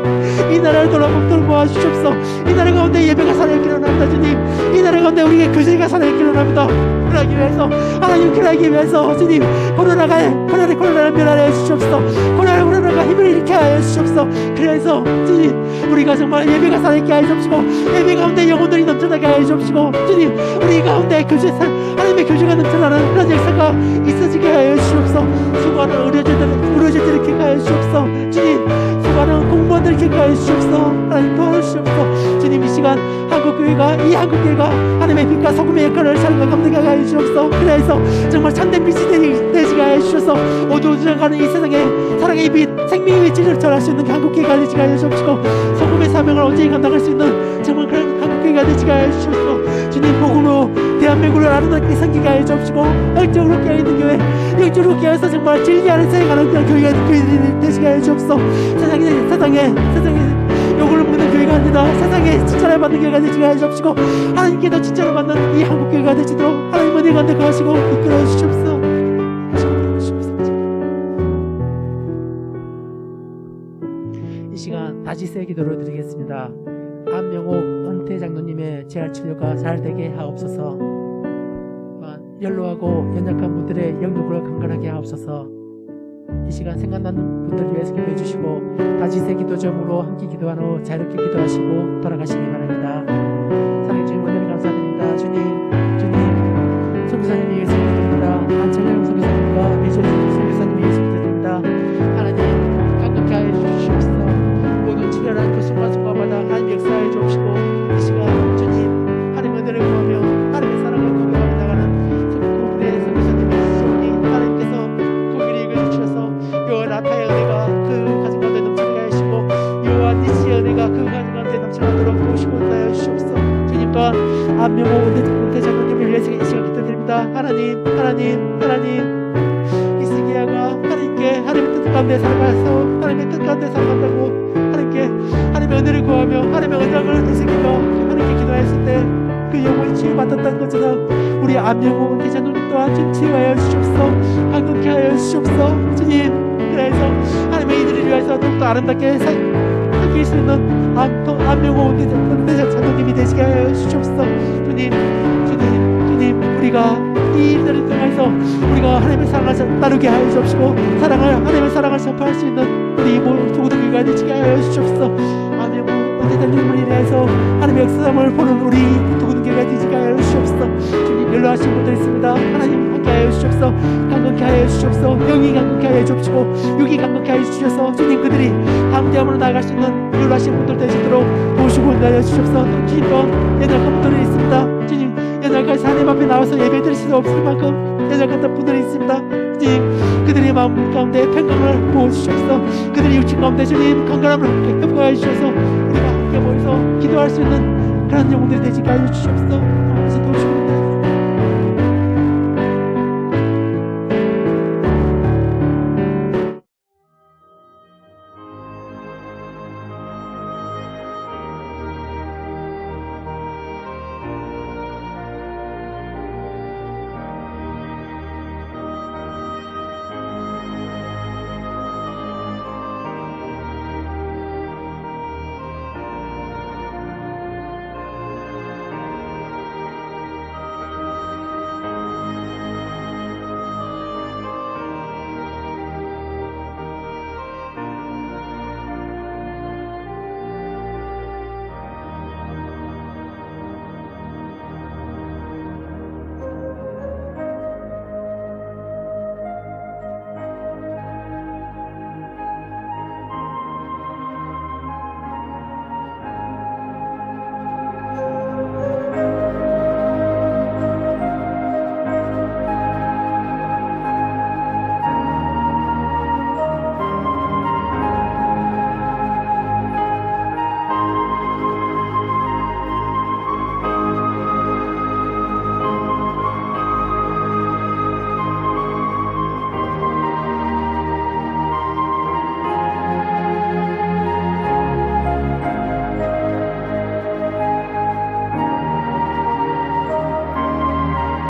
이 나라를 돌보아 주시옵소서. 이 나라 가운데 예배가 살아있기를 원합니다. 주님, 이 나라 가운데 우리의 교제가 살아있기를 원합니다. 그러기 위해서 하나님, 그러기 위해서 주님, 코로나를 멸하여 주시옵소서. 코로나가 힘을 일으켜 하여 주시옵소서. 그래서 주님, 우리가 정말 예배가 살아있게 하여 주옵시고 예배 가운데 영혼들이 넘쳐나게 하여 주옵시고 주님, 우리 가운데 하나님의 교제가 넘쳐나는 그런 역사가 있어지게 하여 주시옵소서. 수고하는 의료진들을 객하여 주시옵소서. 주님, 수고하는 공무원들을 객하여 주시옵소서. 하나님 도와주시옵소서. 주님, 이 시간 한국교회가 하나님의 빛과 소금의 역할을 잘 감당하게 하여 주옵소서. 그래서 정말 참된 빛이 되시게 하여 주셔서 어두워져가는 이 세상에 사랑의 빛, 생명의 빛을 전할 수 있는 한국교회가 되시게 하여 주옵시고 소금의 사명을 온전히 감당할 수 있는 정말 그런 한국교회가 되시게 하여 주옵소서. 주님, 복음으로 대한민국을 아름답게 섬기게 하여 주옵시고 영적으로 깨어있는 교회, 영적으로 깨어서 정말 진리하는 생각하는 그런 교회가 되시게 하여 주옵소서. 세상에 욕을 먹는 교회가 아니라 세상에 칭찬을 받는 교회가 되시게 하여 주옵시고 하나님께도 칭찬을 받는 이 한국교회가 되시도록 하나님 은혜 가운데 거하시고 이끌어 주시옵소서. 이 시간 다시세 기도를 드리겠습니다. 안명옥 은퇴 장로님의 재활 치료가 잘 되게 하옵소서. 연로하고 연약한 분들의 영육을 강건하게 하옵소서. 이 시간 생각나는 분들 위해서 기도해 주시고 다시세 기도점으로 함께 기도한 후 자유롭게 기도하시고 돌아가시기 바랍니다. 사랑해 주님, 은혜를 감사드립니다. 주님, 선교사님이 위해서 기도드립니다. 안철영 선교사님과 미철 선교사님이 위해서 기도드립니다. 하나님, 강력하게 하여 주시옵소서. 모든 치료란 그 순간순간마다 하나님 역사해 주옵시고 이 시간 주님, 하나님의 은혜를 구하며 하나님의 사랑을 공유하며 나가는 성도들의 선교사님이 있으니 하나님께서 고기를 읽어주셔서 여호와 라파의 은혜가 그 가정 가운데 넘쳐나게 하시고 여호와 니시의 은혜가 그 가정 가운데 넘쳐나도록 도우시고 하여 주시옵소서. 주님, 또한 안명호 은퇴 장로님을 위해서 이 시간 기도드립니다. 하나님, 이스기야가 하나님의 뜻 가운데 살아가서 하나님의 뜻 가운데 살아간다고 하나님의 은혜를 구하며 하나님의 은장을 되새기며 하나님께 기도했을 때 그 영혼이 치유받았다는 것처럼 우리 안명호 은퇴 장로님 또한 좀 치유하여 주시옵소서. 강건케 하여 주시옵소서. 주님, 그래서 하나님의 이들을 위해서 더욱더 아름답게 살길 수 있는 안명호 은퇴 장로님이 되시게 하여 주시옵소서. 주님, 우리가 이 일들을 통해서 우리가 하나님의 사랑을 나누게 하여 주옵시고 하나님의 사랑을 전파할 수 있는 우리 모든 교회가 되시게 하여 주옵소서. 안명호 은퇴 장로님을 인해서 하나님의 역사함을 보는 우리 모든 교회가 되시게 하여 주옵소서. 주님, 연로하신 분들 있습니다. 하나님 함께 하여 주옵소서. 강건케 하여 주옵소서. 영이 강건케 하여 주옵시고 육이 강건케 하여 주셔서 주님, 그들이 함대함으로 나아갈 수 있는 연로하신 분들 되시도록 도우시고 인도하여 주옵소서. 주님, 또한 연약한 분들이 있습니다. 주님, 연약한 하나님 앞에 나와서 예배 드릴 수 없을 만큼 연약한 분들이 있습니다. 주님, 그들의 마음 가운데 평강을 부어주셔서 그들의 육신 가운데 주님 건강함을 회복하여 주셔서 우리가 함께 모여서 기도할 수 있는 그런 영혼들이 되시게 하여 주시옵소서. 아버지 도우시고